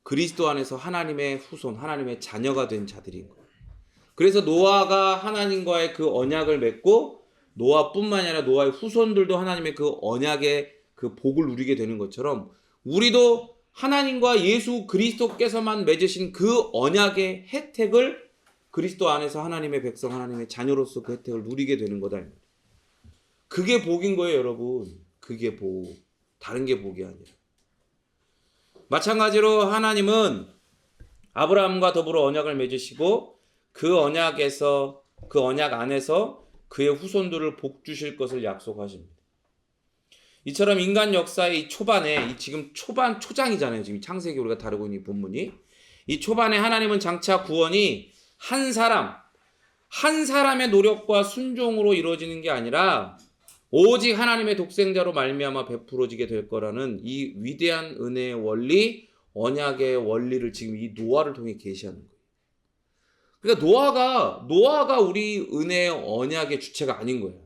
그리스도 안에서 하나님의 후손, 하나님의 자녀가 된 자들인 거예요. 그래서 노아가 하나님과의 그 언약을 맺고 노아뿐만 아니라 노아의 후손들도 하나님의 그 언약의 그 복을 누리게 되는 것처럼 우리도 하나님과 예수 그리스도께서만 맺으신 그 언약의 혜택을 그리스도 안에서 하나님의 백성, 하나님의 자녀로서 그 혜택을 누리게 되는 거다. 그게 복인 거예요, 여러분. 그게 복. 다른 게 복이 아니라. 마찬가지로 하나님은 아브라함과 더불어 언약을 맺으시고 그 언약 안에서 그의 후손들을 복 주실 것을 약속하십니다. 이처럼 인간 역사의 이 초반에 지금 초장이잖아요. 지금 창세기 우리가 다루고 있는 이 본문이 이 초반에 하나님은 장차 구원이 한 사람의 노력과 순종으로 이루어지는 게 아니라 오직 하나님의 독생자로 말미암아 베풀어지게 될 거라는 이 위대한 은혜의 원리, 언약의 원리를 지금 이 노아를 통해 계시하는 거예요. 그러니까 노아가 우리 은혜의 언약의 주체가 아닌 거예요.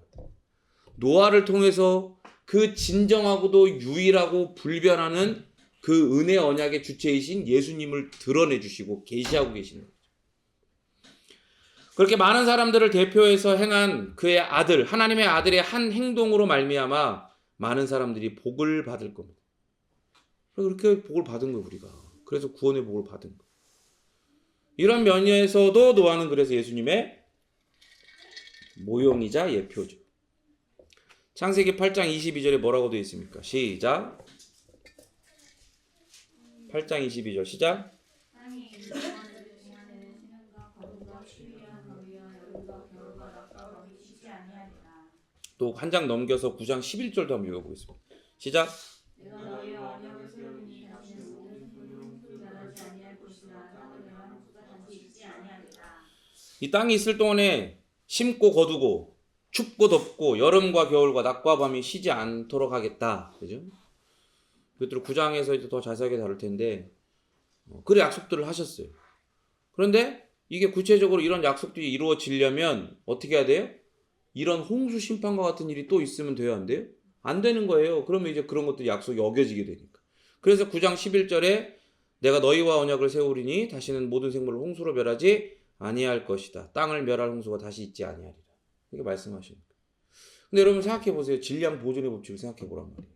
노아를 통해서 그 진정하고도 유일하고 불변하는 그 은혜 언약의 주체이신 예수님을 드러내 주시고 계시하고 계시는 거예요. 그렇게 많은 사람들을 대표해서 행한 그의 아들, 하나님의 아들의 한 행동으로 말미암아 많은 사람들이 복을 받을 겁니다. 그렇게 복을 받은 거예요, 우리가. 그래서 구원의 복을 받은 거예요. 이런 면에서도 노아는 그래서 예수님의 모형이자 예표죠. 창세기 8장 22절에 뭐라고 되어 있습니까? 시작. 8장 22절 시작. 또 한 장 넘겨서 9장 11절도 한번 읽어보겠습니다. 시작. 내가 너희의 언약을 세우니 다시는 모든 소용돌이 자라지 아니할 것이나 땅을 내가 홍수가 다시 있지 아니하리라. 이 땅이 있을 동안에 심고 거두고 춥고 덥고 여름과 겨울과 낮과 밤이 쉬지 않도록 하겠다. 그죠? 그것들을 9장에서 이제 더 자세하게 다룰 텐데 그런 약속들을 하셨어요. 그런데 이게 구체적으로 이런 약속들이 이루어지려면 어떻게 해야 돼요? 이런 홍수 심판과 같은 일이 또 있으면 돼야 안 돼요? 안 되는 거예요. 그러면 이제 그런 것들이 약속이 어겨지게 되니까. 그래서 9장 11절에 내가 너희와 언약을 세우리니 다시는 모든 생물을 홍수로 멸하지 아니할 것이다. 땅을 멸할 홍수가 다시 있지 아니하리라. 이렇게 말씀하시는 거예요. 근데 여러분 생각해 보세요. 질량 보존의 법칙을 생각해 보란 말이에요.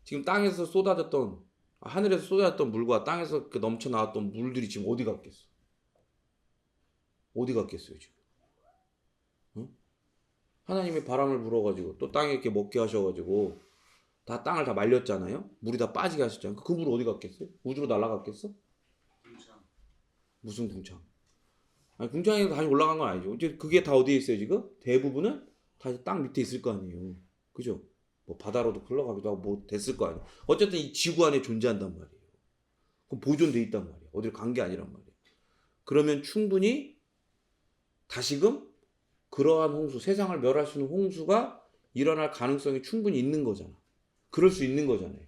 지금 땅에서 쏟아졌던 하늘에서 쏟아졌던 물과 땅에서 넘쳐 나왔던 물들이 지금 어디 갔겠어? 어디 갔겠어요 지금? 응? 하나님이 바람을 불어가지고 또 땅에 이렇게 먹게 하셔가지고 다 땅을 다 말렸잖아요. 물이 다 빠지게 하셨잖아요. 그 물 어디 갔겠어요? 우주로 날아갔겠어? 궁창. 무슨 궁창? 아니 궁창에 다시 올라간 건 아니죠. 이제 그게 다 어디에 있어요 지금? 대부분은 다시 땅 밑에 있을 거 아니에요. 그죠? 뭐 바다로도 흘러가기도 하고 뭐 됐을 거 아니에요. 어쨌든 이 지구 안에 존재한단 말이에요. 그럼 보존돼 있단 말이에요. 어딜 간 게 아니란 말이에요. 그러면 충분히 다시금 그러한 홍수, 세상을 멸할 수 있는 홍수가 일어날 가능성이 충분히 있는 거잖아. 그럴 수 있는 거잖아요.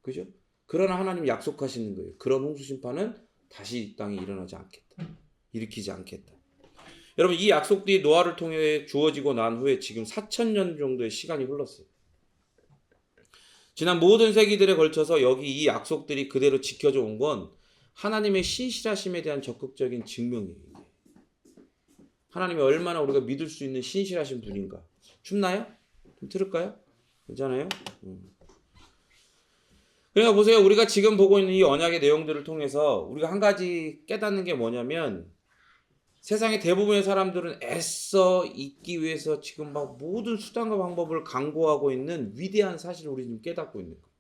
그죠? 그러나 하나님 약속하시는 거예요. 그런 홍수 심판은 다시 이 땅에 일어나지 않겠다. 일으키지 않겠다. 여러분 이 약속들이 노아를 통해 주어지고 난 후에 지금 4,000년 정도의 시간이 흘렀어요. 지난 모든 세기들에 걸쳐서 여기 이 약속들이 그대로 지켜져 온 건 하나님의 신실하심에 대한 적극적인 증명이에요. 하나님이 얼마나 우리가 믿을 수 있는 신실하신 분인가. 춥나요? 좀 틀을까요? 괜찮아요? 그러니까 보세요. 우리가 지금 보고 있는 이 언약의 내용들을 통해서 우리가 한 가지 깨닫는 게 뭐냐면 세상의 대부분의 사람들은 애써 있기 위해서 지금 막 모든 수단과 방법을 강구하고 있는 위대한 사실을 우리 지금 깨닫고 있는 거예요.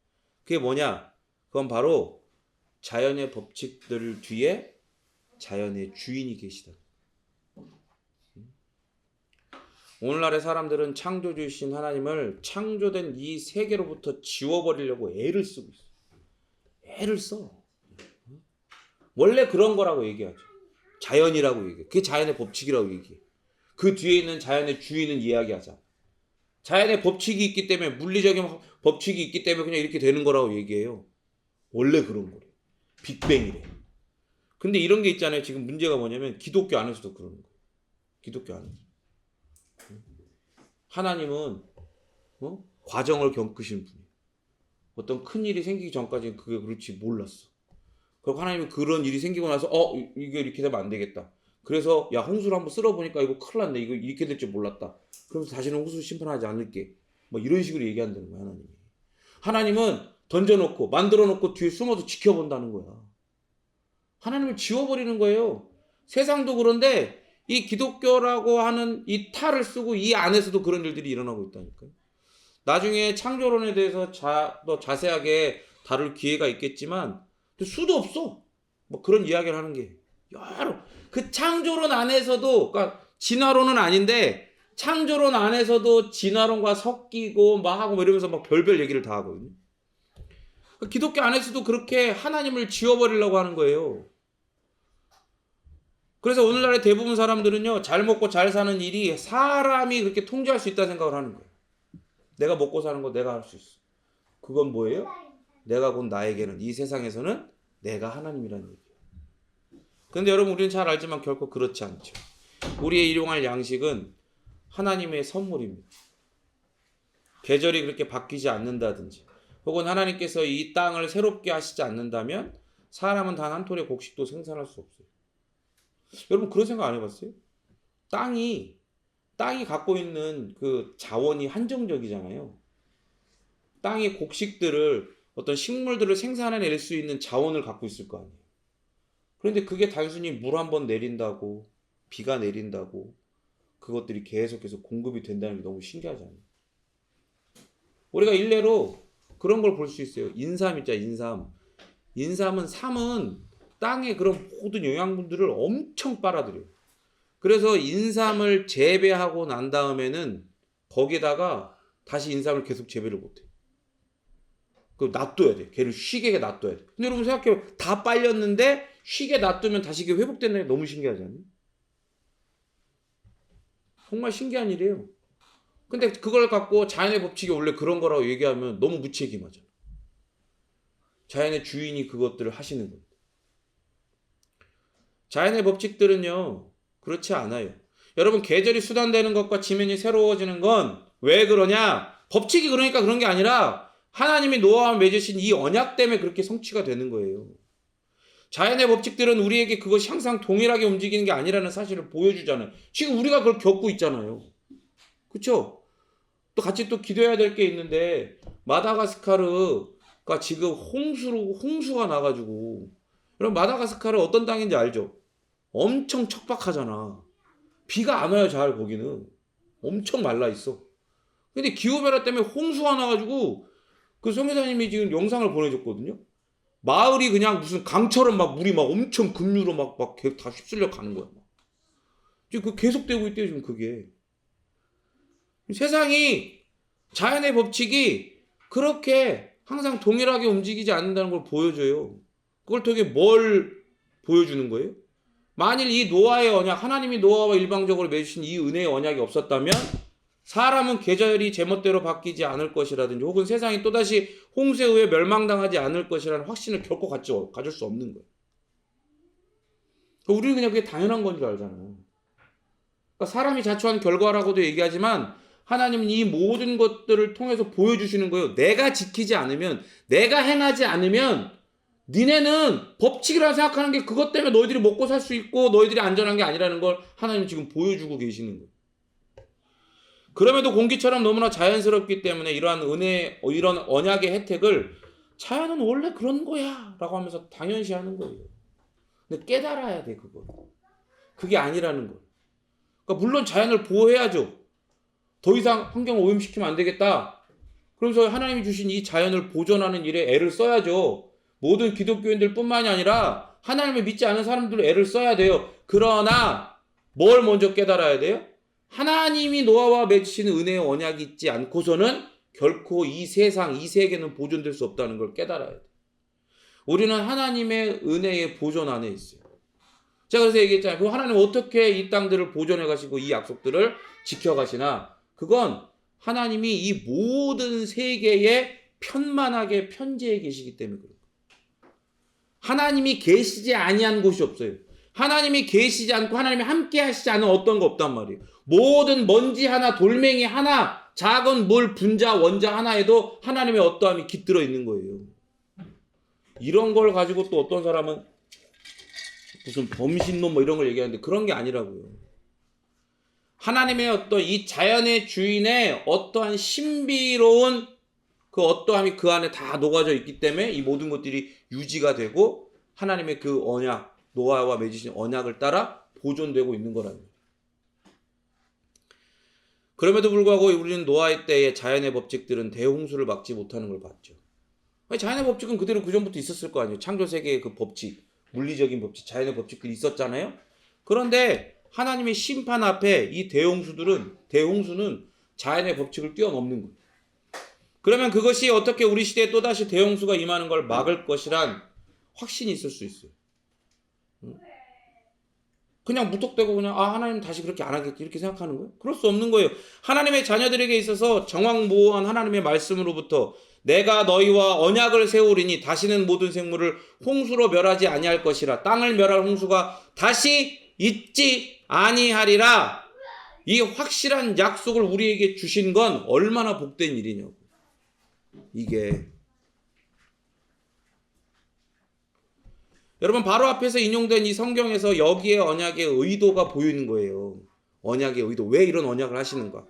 그게 뭐냐? 그건 바로 자연의 법칙들 뒤에 자연의 주인이 계시다. 오늘날의 사람들은 창조주이신 하나님을 창조된 이 세계로부터 지워버리려고 애를 쓰고 있어요. 애를 써. 원래 그런 거라고 얘기하죠. 자연이라고 얘기해. 그게 자연의 법칙이라고 얘기해. 그 뒤에 있는 자연의 주인은 이야기하자. 자연의 법칙이 있기 때문에 물리적인 법칙이 있기 때문에 그냥 이렇게 되는 거라고 얘기해요. 원래 그런 거래. 빅뱅이래. 근데 이런 게 있잖아요. 지금 문제가 뭐냐면 기독교 안에서도 그러는 거예요. 기독교 안에서. 하나님은 과정을 겪으신 분이에요. 어떤 큰 일이 생기기 전까지는 그게 그렇지 몰랐어. 그리고 하나님이 그런 일이 생기고 나서 이게 이렇게 되면 안 되겠다. 그래서 야 홍수를 한번 쓸어보니까 이거 큰일 났네. 이거 이렇게 될 줄 몰랐다. 그러면서 다시는 홍수 심판하지 않을게. 뭐 이런 식으로 얘기한다는 거야 하나님이. 하나님은 던져놓고 만들어놓고 뒤에 숨어서 지켜본다는 거야. 하나님을 지워버리는 거예요. 세상도 그런데 이 기독교라고 하는 이 탈을 쓰고 이 안에서도 그런 일들이 일어나고 있다니까요. 나중에 창조론에 대해서 더 자세하게 다룰 기회가 있겠지만 수도 없어. 뭐 그런 이야기를 하는 게 여러 그 창조론 안에서도 그러니까 진화론은 아닌데 창조론 안에서도 진화론과 섞이고 막 하고 뭐 이러면서 막 별별 얘기를 다 하거든요. 그러니까 기독교 안에서도 그렇게 하나님을 지워버리려고 하는 거예요. 그래서 오늘날의 대부분 사람들은요 잘 먹고 잘 사는 일이 사람이 그렇게 통제할 수 있다는 생각을 하는 거예요. 내가 먹고 사는 거 내가 할 수 있어. 그건 뭐예요? 내가 곧 나에게는 이 세상에서는 내가 하나님이라는 얘기예요. 그런데 여러분 우리는 잘 알지만 결코 그렇지 않죠. 우리의 일용할 양식은 하나님의 선물입니다. 계절이 그렇게 바뀌지 않는다든지 혹은 하나님께서 이 땅을 새롭게 하시지 않는다면 사람은 단 한 톨의 곡식도 생산할 수 없어요. 여러분 그런 생각 안 해봤어요? 땅이 갖고 있는 그 자원이 한정적이잖아요. 땅이 곡식들을 어떤 식물들을 생산해낼 수 있는 자원을 갖고 있을 거 아니에요. 그런데 그게 단순히 물 한 번 내린다고 비가 내린다고 그것들이 계속해서 공급이 된다는 게 너무 신기하잖아요. 우리가 일례로 그런 걸 볼 수 있어요. 인삼 있잖아요. 인삼은 삼은 땅에 그런 모든 영양분들을 엄청 빨아들여요. 그래서 인삼을 재배하고 난 다음에는 거기다가 다시 인삼을 계속 재배를 못해. 그 놔둬야 돼. 걔를 쉬게 놔둬야 돼. 근데 여러분 생각해요. 다 빨렸는데 쉬게 놔두면 다시 이게 회복된다는 게 너무 신기하지 않아요? 정말 신기한 일이에요. 근데 그걸 갖고 자연의 법칙이 원래 그런 거라고 얘기하면 너무 무책임하잖아. 자연의 주인이 그것들을 하시는 겁니다. 자연의 법칙들은요, 그렇지 않아요. 여러분, 계절이 수단되는 것과 지면이 새로워지는 건 왜 그러냐? 법칙이 그러니까 그런 게 아니라 하나님이 노아와 맺으신 이 언약 때문에 그렇게 성취가 되는 거예요. 자연의 법칙들은 우리에게 그것이 항상 동일하게 움직이는 게 아니라는 사실을 보여주잖아요. 지금 우리가 그걸 겪고 있잖아요. 그렇죠? 또 같이 또 기도해야 될 게 있는데 마다가스카르가 지금 홍수가 나가지고 여러분 마다가스카르 어떤 땅인지 알죠? 엄청 척박하잖아. 비가 안 와요. 잘 거기는 엄청 말라 있어. 근데 기후변화 때문에 홍수가 나가지고 그 선교사님이 지금 영상을 보내줬거든요. 마을이 그냥 무슨 강처럼 막 물이 막 엄청 급류로 막 다 휩쓸려 가는 거야. 지금 그 계속되고 있대요. 지금 그게. 세상이 자연의 법칙이 그렇게 항상 동일하게 움직이지 않는다는 걸 보여줘요. 그걸 통해 뭘 보여주는 거예요? 만일 이 노아의 언약, 하나님이 노아와 일방적으로 맺으신 이 은혜의 언약이 없었다면 사람은 계절이 제멋대로 바뀌지 않을 것이라든지 혹은 세상이 또다시 홍수에 의해 멸망당하지 않을 것이라는 확신을 결코 가질 수 없는 거예요. 우리는 그냥 그게 당연한 건 줄 알잖아요. 그러니까 사람이 자초한 결과라고도 얘기하지만 하나님은 이 모든 것들을 통해서 보여주시는 거예요. 내가 지키지 않으면, 내가 행하지 않으면 니네는 법칙이라고 생각하는 게 그것 때문에 너희들이 먹고 살 수 있고 너희들이 안전한 게 아니라는 걸 하나님 지금 보여주고 계시는 거예요. 그럼에도 공기처럼 너무나 자연스럽기 때문에 이러한 은혜, 이런 언약의 혜택을 자연은 원래 그런 거야 라고 하면서 당연시하는 거예요. 근데 깨달아야 돼 그거. 그게 아니라는 거예요. 그러니까 물론 자연을 보호해야죠. 더 이상 환경 오염시키면 안 되겠다. 그러면서 하나님이 주신 이 자연을 보존하는 일에 애를 써야죠. 모든 기독교인들 뿐만이 아니라 하나님을 믿지 않은 사람들도 애를 써야 돼요. 그러나 뭘 먼저 깨달아야 돼요? 하나님이 노아와 맺으시는 은혜의 언약이 있지 않고서는 결코 이 세상, 이 세계는 보존될 수 없다는 걸 깨달아야 돼요. 우리는 하나님의 은혜의 보존 안에 있어요. 제가 그래서 얘기했잖아요. 그 하나님은 어떻게 이 땅들을 보존해 가시고 이 약속들을 지켜 가시나? 그건 하나님이 이 모든 세계에 편만하게 편재해 계시기 때문에 그래요. 하나님이 계시지 아니한 곳이 없어요. 하나님이 계시지 않고 하나님이 함께 하시지 않은 어떤 거 없단 말이에요. 모든 먼지 하나, 돌멩이 하나, 작은 물, 분자, 원자 하나에도 하나님의 어떠함이 깃들어 있는 거예요. 이런 걸 가지고 또 어떤 사람은 무슨 범신론 뭐 이런 걸 얘기하는데 그런 게 아니라고요. 하나님의 어떤 이 자연의 주인의 어떠한 신비로운 그 어떠함이 그 안에 다 녹아져 있기 때문에 이 모든 것들이 유지가 되고 하나님의 그 언약, 노아와 맺으신 언약을 따라 보존되고 있는 거라는 거예요. 그럼에도 불구하고 우리는 노아의 때의 자연의 법칙들은 대홍수를 막지 못하는 걸 봤죠. 자연의 법칙은 그대로 그전부터 있었을 거 아니에요. 창조세계의 그 법칙, 물리적인 법칙, 자연의 법칙들이 있었잖아요. 그런데 하나님의 심판 앞에 이 대홍수는 자연의 법칙을 뛰어넘는 거예요. 그러면 그것이 어떻게 우리 시대에 또다시 대홍수가 임하는 걸 막을 것이란 확신이 있을 수 있어요. 그냥 무턱대고 그냥 하나님 다시 그렇게 안 하겠지 이렇게 생각하는 거예요? 그럴 수 없는 거예요. 하나님의 자녀들에게 있어서 정확무오한 하나님의 말씀으로부터 내가 너희와 언약을 세우리니 다시는 모든 생물을 홍수로 멸하지 아니할 것이라 땅을 멸할 홍수가 다시 있지 아니하리라. 이 확실한 약속을 우리에게 주신 건 얼마나 복된 일이냐고. 이게 여러분 바로 앞에서 인용된 이 성경에서 여기에 언약의 의도가 보이는 거예요. 언약의 의도. 왜 이런 언약을 하시는가?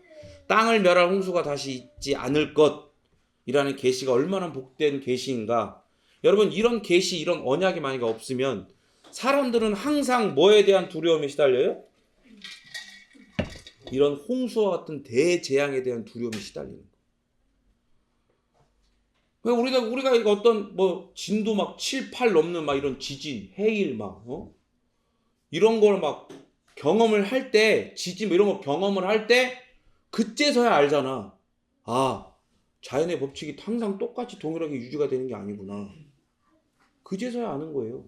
땅을 멸할 홍수가 다시 있지 않을 것이라는 계시가 얼마나 복된 계시인가. 여러분 이런 계시 이런 언약이 만약에 없으면 사람들은 항상 뭐에 대한 두려움에 시달려요? 이런 홍수와 같은 대재앙에 대한 두려움에 시달리는 거예요. 우리가 이거 어떤 진도 막 7, 8 넘는 막 이런 지진, 해일 이런 걸 막 경험을 할 때, 지진 이런 거 경험을 할 때 그때서야 알잖아. 자연의 법칙이 항상 똑같이 동일하게 유지가 되는 게 아니구나. 그제서야 아는 거예요.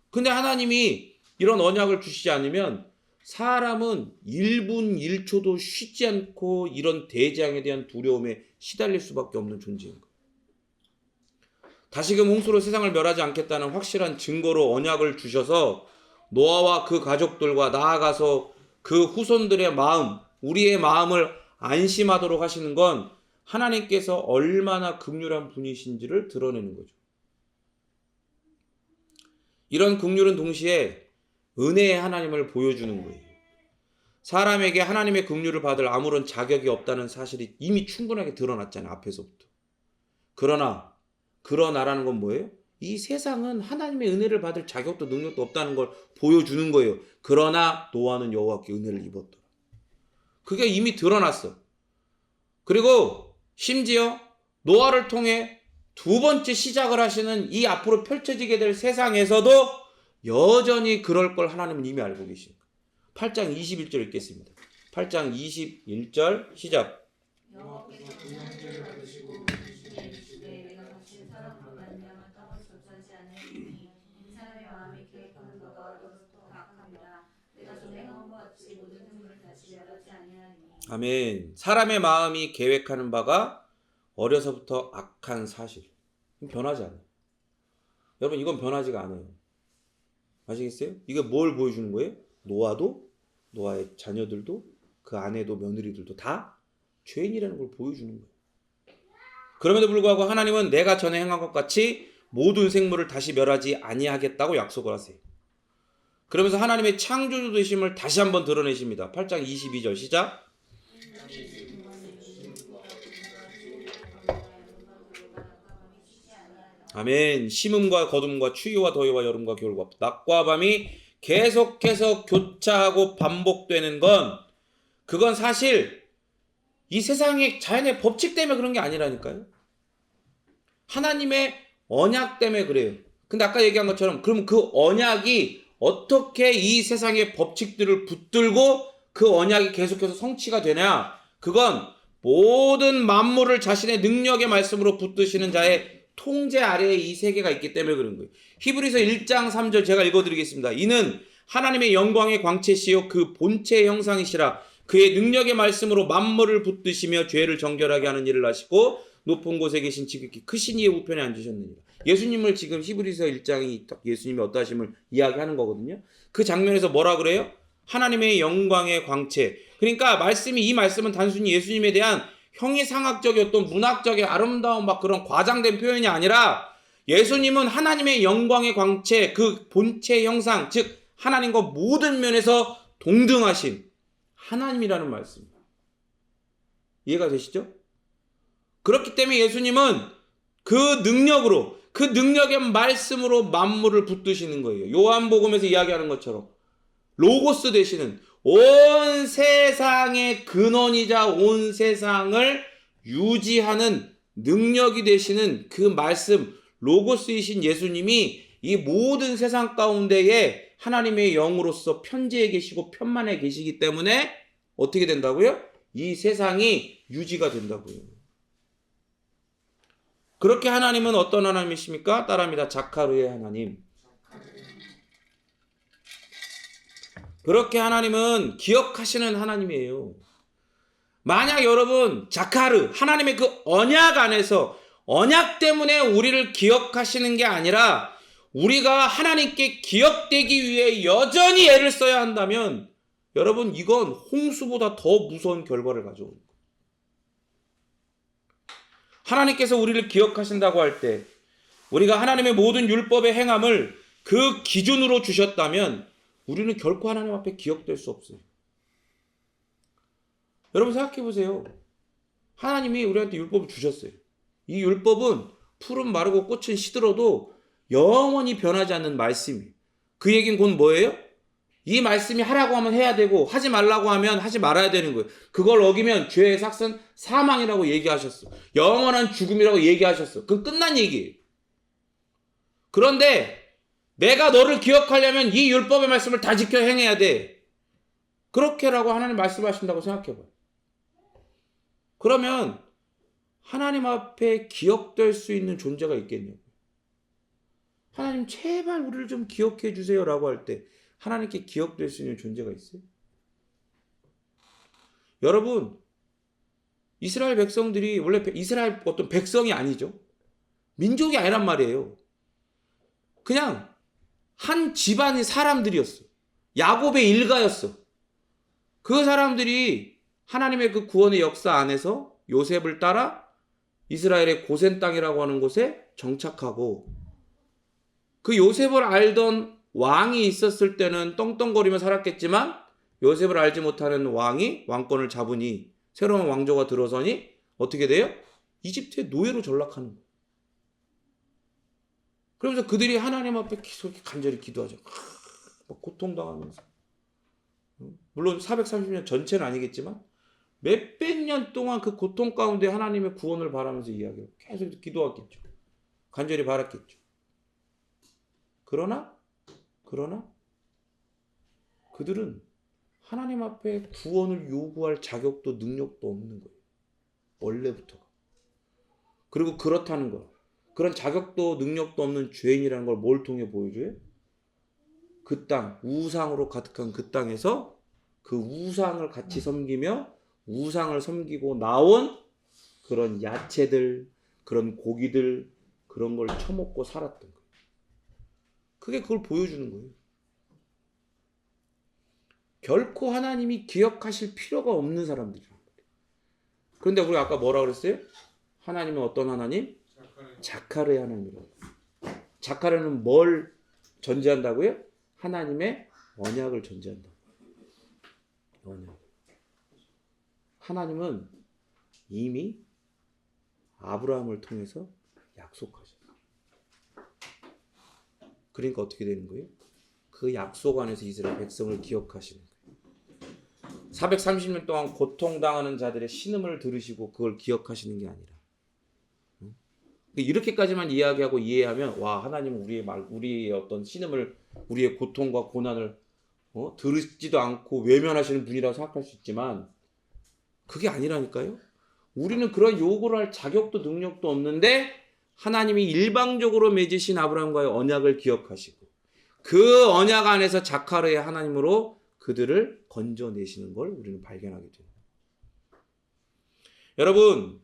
근데 하나님이 이런 언약을 주시지 않으면 사람은 1분 1초도 쉬지 않고 이런 대재앙에 대한 두려움에 시달릴 수밖에 없는 존재인 거예요. 다시금 홍수로 세상을 멸하지 않겠다는 확실한 증거로 언약을 주셔서 노아와 그 가족들과 나아가서 그 후손들의 마음, 우리의 마음을 안심하도록 하시는 건 하나님께서 얼마나 긍휼한 분이신지를 드러내는 거죠. 이런 긍휼은 동시에 은혜의 하나님을 보여주는 거예요. 사람에게 하나님의 긍휼을 받을 아무런 자격이 없다는 사실이 이미 충분하게 드러났잖아요. 앞에서부터. 그러나라는 건 뭐예요? 이 세상은 하나님의 은혜를 받을 자격도 능력도 없다는 걸 보여주는 거예요. 그러나 노아는 여호와께 은혜를 입었더라. 그게 이미 드러났어. 그리고 심지어 노아를 통해 두 번째 시작을 하시는 이 앞으로 펼쳐지게 될 세상에서도 여전히 그럴 걸 하나님은 이미 알고 계십니다. 8장 21절 읽겠습니다. 8장 21절 시작. 아멘. 사람의 마음이 계획하는 바가 어려서부터 악한 사실. 변하지 않아요. 여러분 이건 변하지가 않아요. 아시겠어요? 이게 뭘 보여주는 거예요? 노아도, 노아의 자녀들도, 그 아내도 며느리들도 다 죄인이라는 걸 보여주는 거예요. 그럼에도 불구하고 하나님은 내가 전에 행한 것 같이 모든 생물을 다시 멸하지 아니하겠다고 약속을 하세요. 그러면서 하나님의 창조주 되심을 다시 한번 드러내십니다. 8장 22절 시작. 아멘. 심음과 거둠과 추위와 더위와 여름과 겨울과 낮과 밤이 계속해서 교차하고 반복되는 건 그건 사실 이 세상의 자연의 법칙 때문에 그런 게 아니라니까요. 하나님의 언약 때문에 그래요. 근데 아까 얘기한 것처럼 그럼 그 언약이 어떻게 이 세상의 법칙들을 붙들고 그 언약이 계속해서 성취가 되냐? 그건 모든 만물을 자신의 능력의 말씀으로 붙드시는 자의 통제 아래에 이 세계가 있기 때문에 그런 거예요. 히브리서 1장 3절 제가 읽어드리겠습니다. 이는 하나님의 영광의 광채시요 그 본체의 형상이시라 그의 능력의 말씀으로 만물을 붙드시며 죄를 정결하게 하는 일을 하시고 높은 곳에 계신 지극히 크신 이의 우편에 앉으셨느니라. 예수님을 지금 히브리서 1장이 예수님이 어떠하심을 이야기하는 거거든요. 그 장면에서 뭐라 그래요? 하나님의 영광의 광채. 그러니까 이 말씀은 단순히 예수님에 대한 형이상학적이었던 문학적인 아름다운 막 그런 과장된 표현이 아니라 예수님은 하나님의 영광의 광채, 그 본체 형상, 즉 하나님과 모든 면에서 동등하신 하나님이라는 말씀입니다. 이해가 되시죠? 그렇기 때문에 예수님은 그 능력으로, 그 능력의 말씀으로 만물을 붙드시는 거예요. 요한복음에서 이야기하는 것처럼 로고스 되시는 온 세상의 근원이자 온 세상을 유지하는 능력이 되시는 그 말씀, 로고스이신 예수님이 이 모든 세상 가운데에 하나님의 영으로서 편지해 계시고 편만해 계시기 때문에 어떻게 된다고요? 이 세상이 유지가 된다고요. 그렇게 하나님은 어떤 하나님이십니까? 따라합니다. 자카르의 하나님. 그렇게 하나님은 기억하시는 하나님이에요. 만약 여러분 자카르 하나님의 그 언약 안에서 언약 때문에 우리를 기억하시는 게 아니라 우리가 하나님께 기억되기 위해 여전히 애를 써야 한다면 여러분 이건 홍수보다 더 무서운 결과를 가져옵니다. 하나님께서 우리를 기억하신다고 할 때 우리가 하나님의 모든 율법의 행함을 그 기준으로 주셨다면 우리는 결코 하나님 앞에 기억될 수 없어요. 여러분 생각해 보세요. 하나님이 우리한테 율법을 주셨어요. 이 율법은 풀은 마르고 꽃은 시들어도 영원히 변하지 않는 말씀이에요. 그 얘기는 곧 뭐예요? 이 말씀이 하라고 하면 해야 되고 하지 말라고 하면 하지 말아야 되는 거예요. 그걸 어기면 죄의 삭은 사망이라고 얘기하셨어. 영원한 죽음이라고 얘기하셨어. 그건 끝난 얘기예요. 그런데 내가 너를 기억하려면 이 율법의 말씀을 다 지켜 행해야 돼. 그렇게라고 하나님 말씀하신다고 생각해봐요. 그러면 하나님 앞에 기억될 수 있는 존재가 있겠냐고요. 하나님 제발 우리를 좀 기억해 주세요 라고 할 때 하나님께 기억될 수 있는 존재가 있어요? 여러분 이스라엘 백성들이 원래 이스라엘 어떤 백성이 아니죠. 민족이 아니란 말이에요. 그냥 한 집안의 사람들이었어. 야곱의 일가였어. 그 사람들이 하나님의 그 구원의 역사 안에서 요셉을 따라 이스라엘의 고센 땅이라고 하는 곳에 정착하고 그 요셉을 알던 왕이 있었을 때는 떵떵거리며 살았겠지만 요셉을 알지 못하는 왕이 왕권을 잡으니 새로운 왕조가 들어서니 어떻게 돼요? 이집트의 노예로 전락하는 거예요. 그러면서 그들이 하나님 앞에 간절히 기도하죠. 막 고통당하면서. 물론 430년 전체는 아니겠지만 몇백 년 동안 그 고통 가운데 하나님의 구원을 바라면서 이야기하고 계속 기도했겠죠. 간절히 바랐겠죠. 그러나 그들은 하나님 앞에 구원을 요구할 자격도 능력도 없는 거예요. 원래부터가. 그리고 그렇다는 거. 그런 자격도 능력도 없는 죄인이라는 걸 뭘 통해 보여줘요? 그 땅, 우상으로 가득한 그 땅에서 그 우상을 같이 섬기며 우상을 섬기고 나온 그런 야채들, 그런 고기들, 그런 걸 처먹고 살았던 거예요. 그게 그걸 보여주는 거예요. 결코 하나님이 기억하실 필요가 없는 사람들이란 말이에요. 그런데 우리 아까 뭐라 그랬어요? 하나님은 어떤 하나님? 자카르의 하나님이라고. 자카르는 뭘 전제한다고요? 하나님의 언약을 전제한다. 언약. 하나님은 이미 아브라함을 통해서 약속하셨어요. 그러니까 어떻게 되는 거예요? 그 약속 안에서 이스라엘 백성을 기억하시는 거예요. 430년 동안 고통당하는 자들의 신음을 들으시고 그걸 기억하시는 게 아니라 이렇게까지만 이야기하고 이해하면 와 하나님은 우리의 어떤 신음을 우리의 고통과 고난을 들으시지도 않고 외면하시는 분이라고 생각할 수 있지만 그게 아니라니까요. 우리는 그런 요구를 할 자격도 능력도 없는데 하나님이 일방적으로 맺으신 아브라함과의 언약을 기억하시고 그 언약 안에서 자카르의 하나님으로 그들을 건져내시는 걸 우리는 발견하게 됩니다. 여러분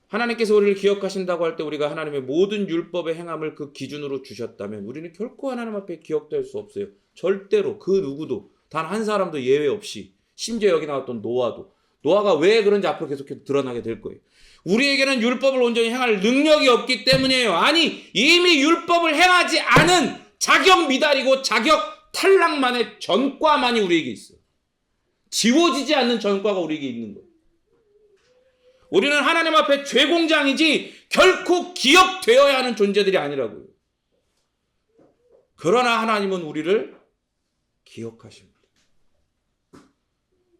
하나님께서 우리를 기억하신다고 할 때 우리가 하나님의 모든 율법의 행함을 그 기준으로 주셨다면 우리는 결코 하나님 앞에 기억될 수 없어요. 절대로 그 누구도 단 한 사람도 예외 없이 심지어 여기 나왔던 노아가 왜 그런지 앞으로 계속해서 드러나게 될 거예요. 우리에게는 율법을 온전히 행할 능력이 없기 때문이에요. 아니 이미 율법을 행하지 않은 자격 미달이고 자격 탈락만의 전과만이 우리에게 있어요. 지워지지 않는 전과가 우리에게 있는 거예요. 우리는 하나님 앞에 죄공장이지 결코 기억되어야 하는 존재들이 아니라고요. 그러나 하나님은 우리를 기억하십니다.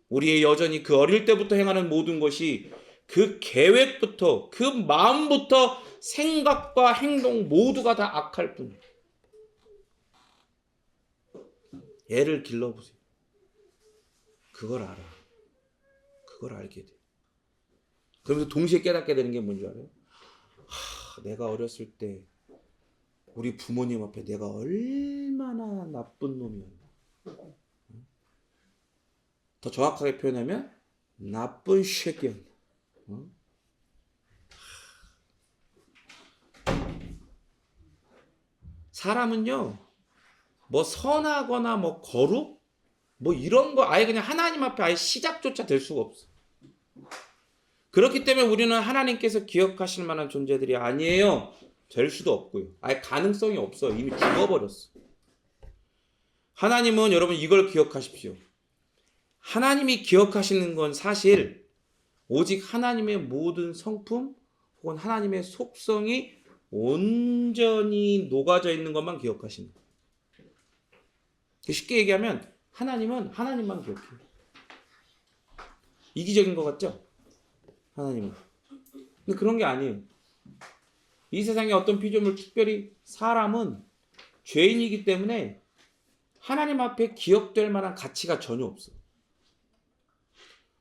우리의 여전히 그 어릴 때부터 행하는 모든 것이 그 계획부터 그 마음부터 생각과 행동 모두가 다 악할 뿐이에요. 애를 길러보세요. 그걸 알아. 그걸 알게 돼. 그러면서 동시에 깨닫게 되는 게 뭔지 알아요? 내가 어렸을 때 우리 부모님 앞에 내가 얼마나 나쁜 놈이었나. 더 정확하게 표현하면 나쁜 쉐기였나. 사람은요, 뭐 선하거나 뭐 거룩 뭐 이런 거 아예 그냥 하나님 앞에 아예 시작조차 될 수가 없어. 그렇기 때문에 우리는 하나님께서 기억하실 만한 존재들이 아니에요. 될 수도 없고요. 아예 가능성이 없어. 이미 죽어버렸어. 하나님은 여러분 이걸 기억하십시오. 하나님이 기억하시는 건 사실 오직 하나님의 모든 성품 혹은 하나님의 속성이 온전히 녹아져 있는 것만 기억하시는 거예요. 쉽게 얘기하면 하나님은 하나님만 기억해요. 이기적인 것 같죠? 하나님은. 근데 그런 게 아니에요. 이 세상에 어떤 피조물, 특별히 사람은 죄인이기 때문에 하나님 앞에 기억될 만한 가치가 전혀 없어.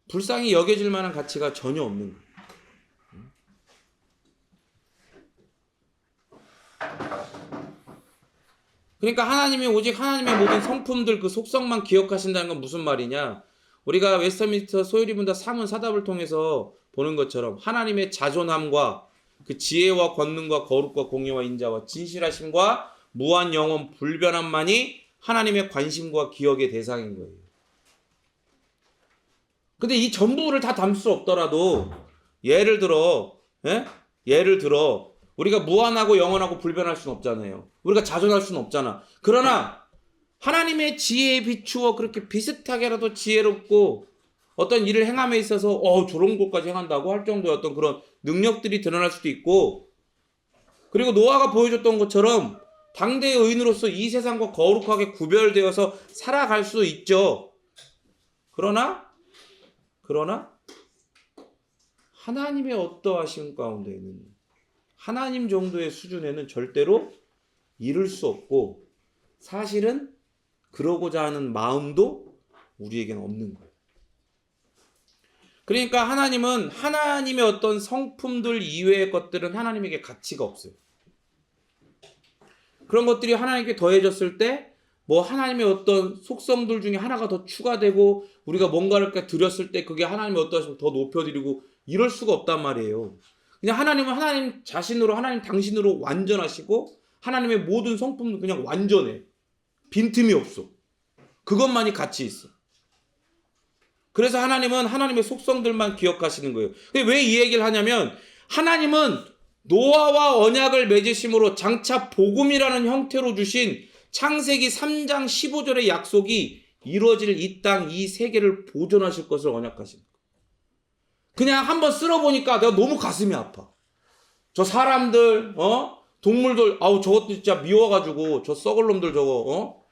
불쌍히 여겨질 만한 가치가 전혀 없는 거예요. 그러니까 하나님이 오직 하나님의 모든 성품들 그 속성만 기억하신다는 건 무슨 말이냐? 우리가 웨스트민스터 소요리분다 사문 사답을 통해서 보는 것처럼 하나님의 자존함과 그 지혜와 권능과 거룩과 공의와 인자와 진실하심과 무한 영원 불변함만이 하나님의 관심과 기억의 대상인 거예요. 근데 이 전부를 다 담을 수 없더라도 예를 들어 우리가 무한하고 영원하고 불변할 수는 없잖아요. 우리가 자존할 수는 없잖아. 그러나 하나님의 지혜에 비추어 그렇게 비슷하게라도 지혜롭고 어떤 일을 행함에 있어서 저런 것까지 행한다고 할 정도의 어떤 그런 능력들이 드러날 수도 있고, 그리고 노아가 보여줬던 것처럼 당대의 의인으로서 이 세상과 거룩하게 구별되어서 살아갈 수 있죠. 그러나 하나님의 어떠하심 가운데는 하나님 정도의 수준에는 절대로 이룰 수 없고, 사실은 그러고자 하는 마음도 우리에게는 없는 거예요. 그러니까 하나님은 하나님의 어떤 성품들 이외의 것들은 하나님에게 가치가 없어요. 그런 것들이 하나님께 더해졌을 때 뭐 하나님의 어떤 속성들 중에 하나가 더 추가되고 우리가 뭔가를 드렸을 때 그게 하나님의 어떠하심을 더 높여드리고 이럴 수가 없단 말이에요. 그냥 하나님은 하나님 자신으로, 하나님 당신으로 완전하시고 하나님의 모든 성품은 그냥 완전해. 빈틈이 없어. 그것만이 가치 있어. 그래서 하나님은 하나님의 속성들만 기억하시는 거예요. 근데 왜 이 얘기를 하냐면 하나님은 노아와 언약을 맺으심으로 장차 복음이라는 형태로 주신 창세기 3장 15절의 약속이 이루어질 이 땅, 이 세계를 보존하실 것을 언약하신 거예요. 그냥 한번 쓸어보니까 내가 너무 가슴이 아파. 저 사람들, 동물들, 저것도 진짜 미워가지고 저 썩을 놈들 저거,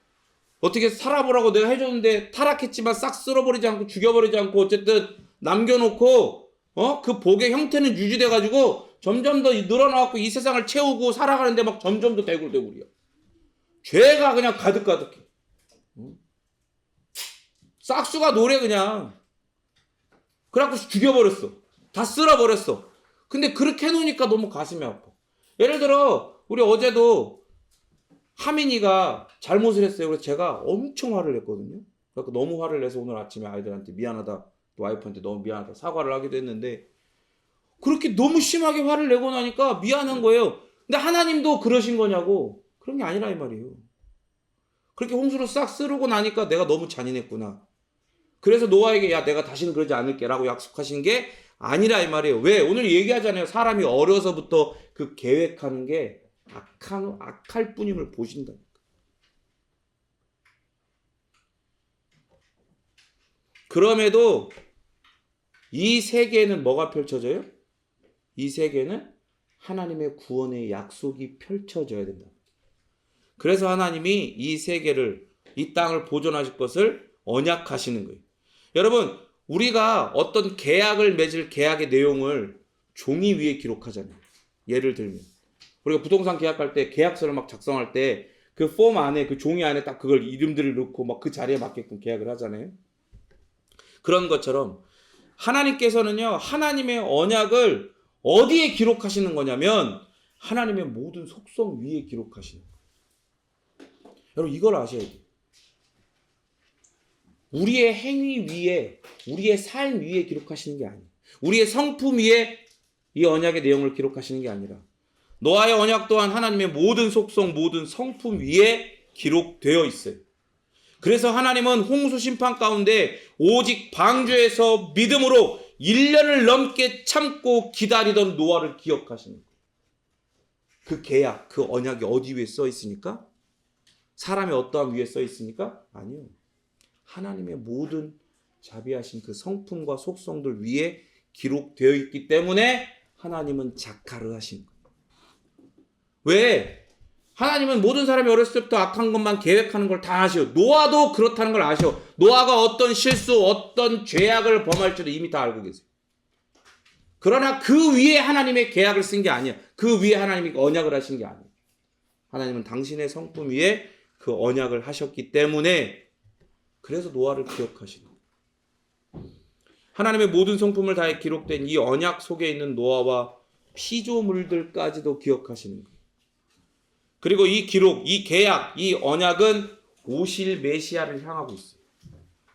어떻게 살아보라고 내가 해줬는데 타락했지만 싹 쓸어버리지 않고 죽여버리지 않고 어쨌든 남겨놓고 그 복의 형태는 유지돼가지고 점점 더 늘어나갖고 이 세상을 채우고 살아가는데 막 점점 더 대굴대굴이야. 죄가 그냥 가득가득해. 싹수가 노래 그냥. 그래갖고 죽여버렸어. 다 쓸어버렸어. 근데 그렇게 해놓으니까 너무 가슴이 아파. 예를 들어 우리 어제도 하민이가 잘못을 했어요. 그래서 제가 엄청 화를 냈거든요. 그래서 너무 화를 내서 오늘 아침에 아이들한테 미안하다, 와이프한테 너무 미안하다 사과를 하기도 했는데, 그렇게 너무 심하게 화를 내고 나니까 미안한 거예요. 근데 하나님도 그러신 거냐고. 그런 게 아니라 이 말이에요. 그렇게 홍수로 싹 쓰르고 나니까 내가 너무 잔인했구나. 그래서 노아에게 야 내가 다시는 그러지 않을게 라고 약속하신 게 아니라 이 말이에요. 왜? 오늘 얘기하잖아요. 사람이 어려서부터 그 계획하는 게 악할 뿐임을 보신다. 그럼에도 이 세계에는 뭐가 펼쳐져요? 이 세계는 하나님의 구원의 약속이 펼쳐져야 된다. 그래서 하나님이 이 세계를, 이 땅을 보존하실 것을 언약하시는 거예요. 여러분, 우리가 어떤 계약을 맺을 계약의 내용을 종이 위에 기록하잖아요. 예를 들면 우리가 부동산 계약할 때 계약서를 막 작성할 때 그 폼 안에, 그 종이 안에 딱 그걸 이름들을 넣고 막 그 자리에 맞게끔 계약을 하잖아요. 그런 것처럼 하나님께서는요, 하나님의 언약을 어디에 기록하시는 거냐면 하나님의 모든 속성 위에 기록하시는 거예요. 여러분 이걸 아셔야 돼요. 우리의 행위 위에, 우리의 삶 위에 기록하시는 게 아니에요. 우리의 성품 위에 이 언약의 내용을 기록하시는 게 아니라 노아의 언약 또한 하나님의 모든 속성, 모든 성품 위에 기록되어 있어요. 그래서 하나님은 홍수 심판 가운데 오직 방주에서 믿음으로 1년을 넘게 참고 기다리던 노아를 기억하시는 거예요. 그 계약, 그 언약이 어디 위에 써 있습니까? 사람의 어떠한 위에 써 있습니까? 아니요. 하나님의 모든 자비하신 그 성품과 속성들 위에 기록되어 있기 때문에 하나님은 작가를 하신 거예요. 왜? 하나님은 모든 사람이 어렸을 때부터 악한 것만 계획하는 걸 다 아셔. 노아도 그렇다는 걸 아셔. 노아가 어떤 실수, 어떤 죄악을 범할지도 이미 다 알고 계세요. 그러나 그 위에 하나님의 계약을 쓴 게 아니야. 그 위에 하나님이 언약을 하신 게 아니야. 하나님은 당신의 성품 위에 그 언약을 하셨기 때문에 그래서 노아를 기억하시는 거예요. 하나님의 모든 성품을 다해 기록된 이 언약 속에 있는 노아와 피조물들까지도 기억하시는 거예요. 그리고 이 기록, 이 계약, 이 언약은 오실 메시아를 향하고 있어요.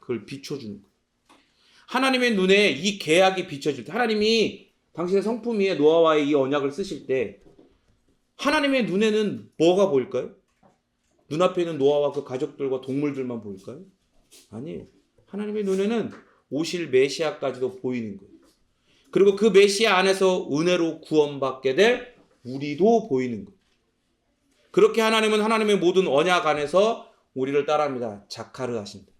그걸 비춰주는 거예요. 하나님의 눈에 이 계약이 비춰질 때, 하나님이 당신의 성품 위에 노아와의 이 언약을 쓰실 때 하나님의 눈에는 뭐가 보일까요? 눈앞에 있는 노아와 그 가족들과 동물들만 보일까요? 아니에요. 하나님의 눈에는 오실 메시아까지도 보이는 거예요. 그리고 그 메시아 안에서 은혜로 구원받게 될 우리도 보이는 거예요. 그렇게 하나님은 하나님의 모든 언약 안에서 우리를 따라합니다. 자카르 하신다.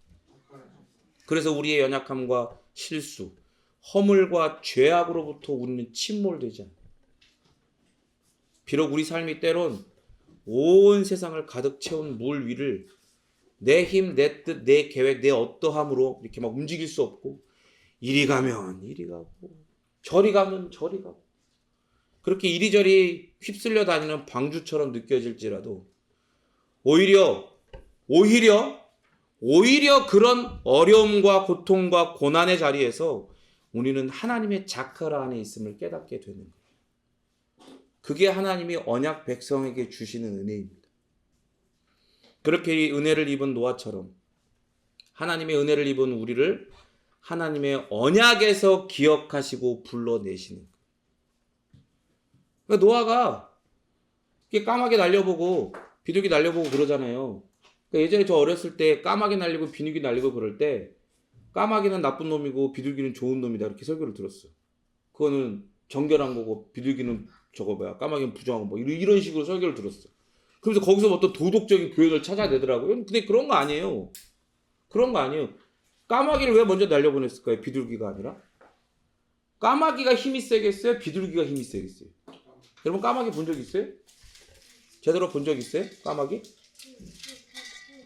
그래서 우리의 연약함과 실수, 허물과 죄악으로부터 우리는 침몰되지 않아요. 비록 우리 삶이 때론 온 세상을 가득 채운 물 위를 내 힘, 내 뜻, 내 계획, 내 어떠함으로 이렇게 막 움직일 수 없고 이리 가면 이리 가고 저리 가면 저리 가고 그렇게 이리저리 휩쓸려 다니는 방주처럼 느껴질지라도 오히려 그런 어려움과 고통과 고난의 자리에서 우리는 하나님의 자카라 안에 있음을 깨닫게 되는 거예요. 그게 하나님이 언약 백성에게 주시는 은혜입니다. 그렇게 은혜를 입은 노아처럼 하나님의 은혜를 입은 우리를 하나님의 언약에서 기억하시고 불러내시는 거예요. 그러니까 노아가 까마귀 날려보고 비둘기 날려보고 그러잖아요. 그러니까 예전에 저 어렸을 때 까마귀 날리고 비둘기 날리고 그럴 때 까마귀는 나쁜 놈이고 비둘기는 좋은 놈이다 이렇게 설교를 들었어요. 그거는 정결한 거고 비둘기는 까마귀는 부정한 거 뭐 이런 식으로 설교를 들었어요. 그래서 거기서 어떤 도덕적인 교훈을 찾아내더라고요. 근데 그런 거 아니에요. 그런 거 아니에요. 까마귀를 왜 먼저 날려보냈을까요? 비둘기가 아니라? 까마귀가 힘이 세겠어요? 비둘기가 힘이 세겠어요? 여러분 까마귀 본 적 있어요? 제대로 본 적 있어요? 까마귀?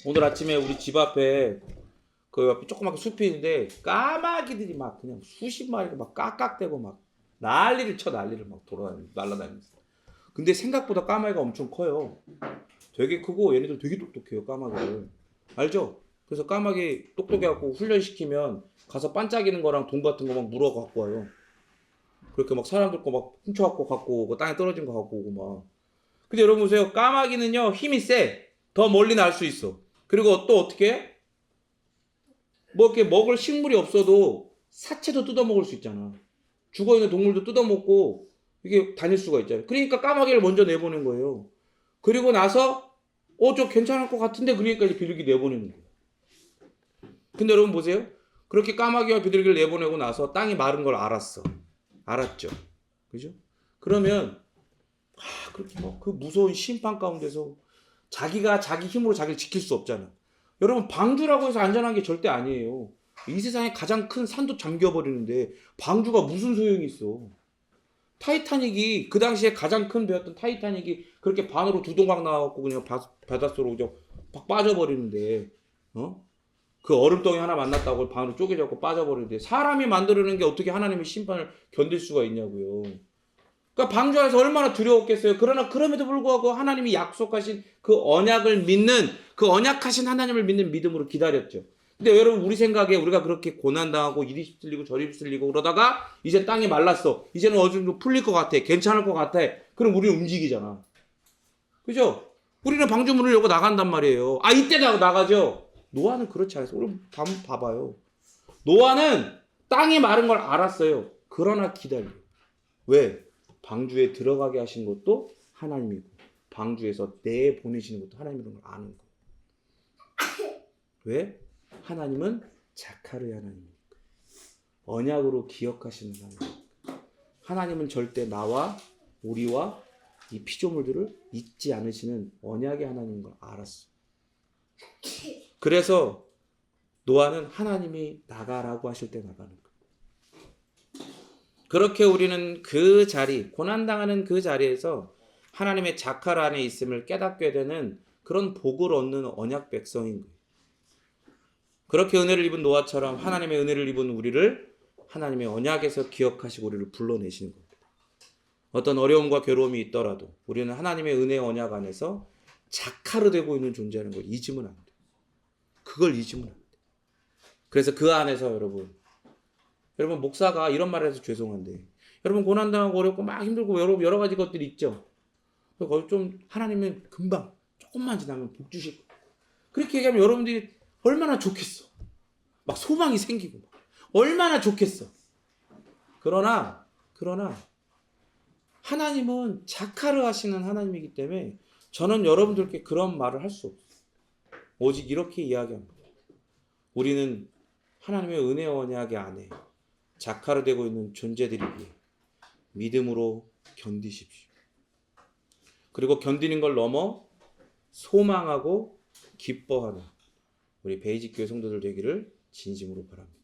오늘 아침에 우리 집 앞에 그 옆에 조그맣게 숲이 있는데 까마귀들이 막 그냥 수십 마리가 막 깍깍대고 막 난리를 막 날아다니면서. 근데 생각보다 까마귀가 엄청 커요. 되게 크고 얘네들 되게 똑똑해요, 까마귀를. 알죠? 그래서 까마귀 똑똑해갖고 훈련시키면 가서 반짝이는 거랑 돈 같은 거 막 물어 갖고 와요. 그렇게 막 사람들 거 막 훔쳐갖고 갖고 오고 땅에 떨어진 거 갖고 오고 막. 근데 여러분 보세요. 까마귀는요 힘이 세. 더 멀리 날 수 있어. 그리고 또 어떻게 해? 뭐 이렇게 먹을 식물이 없어도 사체도 뜯어먹을 수 있잖아. 죽어있는 동물도 뜯어먹고 이게 다닐 수가 있잖아요. 그러니까 까마귀를 먼저 내보낸 거예요. 그리고 나서 저 괜찮을 것 같은데 그러니까 이제 비둘기 내보내는 거예요. 근데 여러분 보세요. 그렇게 까마귀와 비둘기를 내보내고 나서 땅이 마른 걸 알았죠. 그죠? 그러면 그렇게 그 무서운 심판 가운데서 자기가 자기 힘으로 자기를 지킬 수 없잖아. 여러분 방주라고 해서 안전한 게 절대 아니에요. 이 세상에 가장 큰 산도 잠겨버리는데 방주가 무슨 소용이 있어. 타이타닉이 그 당시에 가장 큰 배였던 타이타닉이 그렇게 반으로 두 동강 나와갖고 그냥 바닷속으로 그냥 팍 빠져버리는데 그 얼음덩이 하나 만났다고 반으로 쪼개져갖고 빠져버리는데 사람이 만들어낸 게 어떻게 하나님의 심판을 견딜 수가 있냐고요. 그러니까 방주 안에서 얼마나 두려웠겠어요. 그러나 그럼에도 불구하고 하나님이 약속하신 그 언약을 믿는 그 언약하신 하나님을 믿는 믿음으로 기다렸죠. 근데 여러분 우리 생각에 우리가 그렇게 고난당하고 이리 휩쓸리고 저리 휩쓸리고 그러다가 이제 땅이 말랐어. 이제는 어느 정도 풀릴 것 같아. 괜찮을 것 같아. 그럼 우리는 움직이잖아. 그죠? 우리는 방주문을 열고 나간단 말이에요. 이때 나가죠. 노아는 그렇지 않았어요. 우리 한번 봐봐요. 노아는 땅이 마른 걸 알았어요. 그러나 기다려요. 왜? 방주에 들어가게 하신 것도 하나님이고 방주에서 내보내시는 것도 하나님이라는 걸 아는 거예요. 왜? 하나님은 자카르의 하나님이니까. 언약으로 기억하시는 하나님. 하나님은 절대 나와 우리와 이 피조물들을 잊지 않으시는 언약의 하나님인 걸 알았어. 그래서 노아는 하나님이 나가라고 하실 때 나가는 거예요. 그렇게 우리는 그 자리, 고난당하는 그 자리에서 하나님의 자칼 안에 있음을 깨닫게 되는 그런 복을 얻는 언약 백성인 거예요. 그렇게 은혜를 입은 노아처럼 하나님의 은혜를 입은 우리를 하나님의 언약에서 기억하시고 우리를 불러내시는 겁니다. 어떤 어려움과 괴로움이 있더라도 우리는 하나님의 은혜 언약 안에서 자카르 되고 있는 존재라는 걸 잊으면 안 돼요. 그걸 잊으면 안 돼요. 그래서 그 안에서 여러분 목사가 이런 말을 해서 죄송한데 여러분 고난당하고 어렵고 막 힘들고 여러 가지 것들이 있죠. 거기 좀 하나님은 금방 조금만 지나면 복 주실 거예요. 그렇게 얘기하면 여러분들이 얼마나 좋겠어. 막 소망이 생기고 얼마나 좋겠어. 그러나 하나님은 자카르 하시는 하나님이기 때문에 저는 여러분들께 그런 말을 할 수 없어요. 오직 이렇게 이야기합니다. 우리는 하나님의 은혜 언약의 안에 자카르 되고 있는 존재들이기에 믿음으로 견디십시오. 그리고 견디는 걸 넘어 소망하고 기뻐하는 우리 베이직 교회 성도들 되기를 진심으로 바랍니다.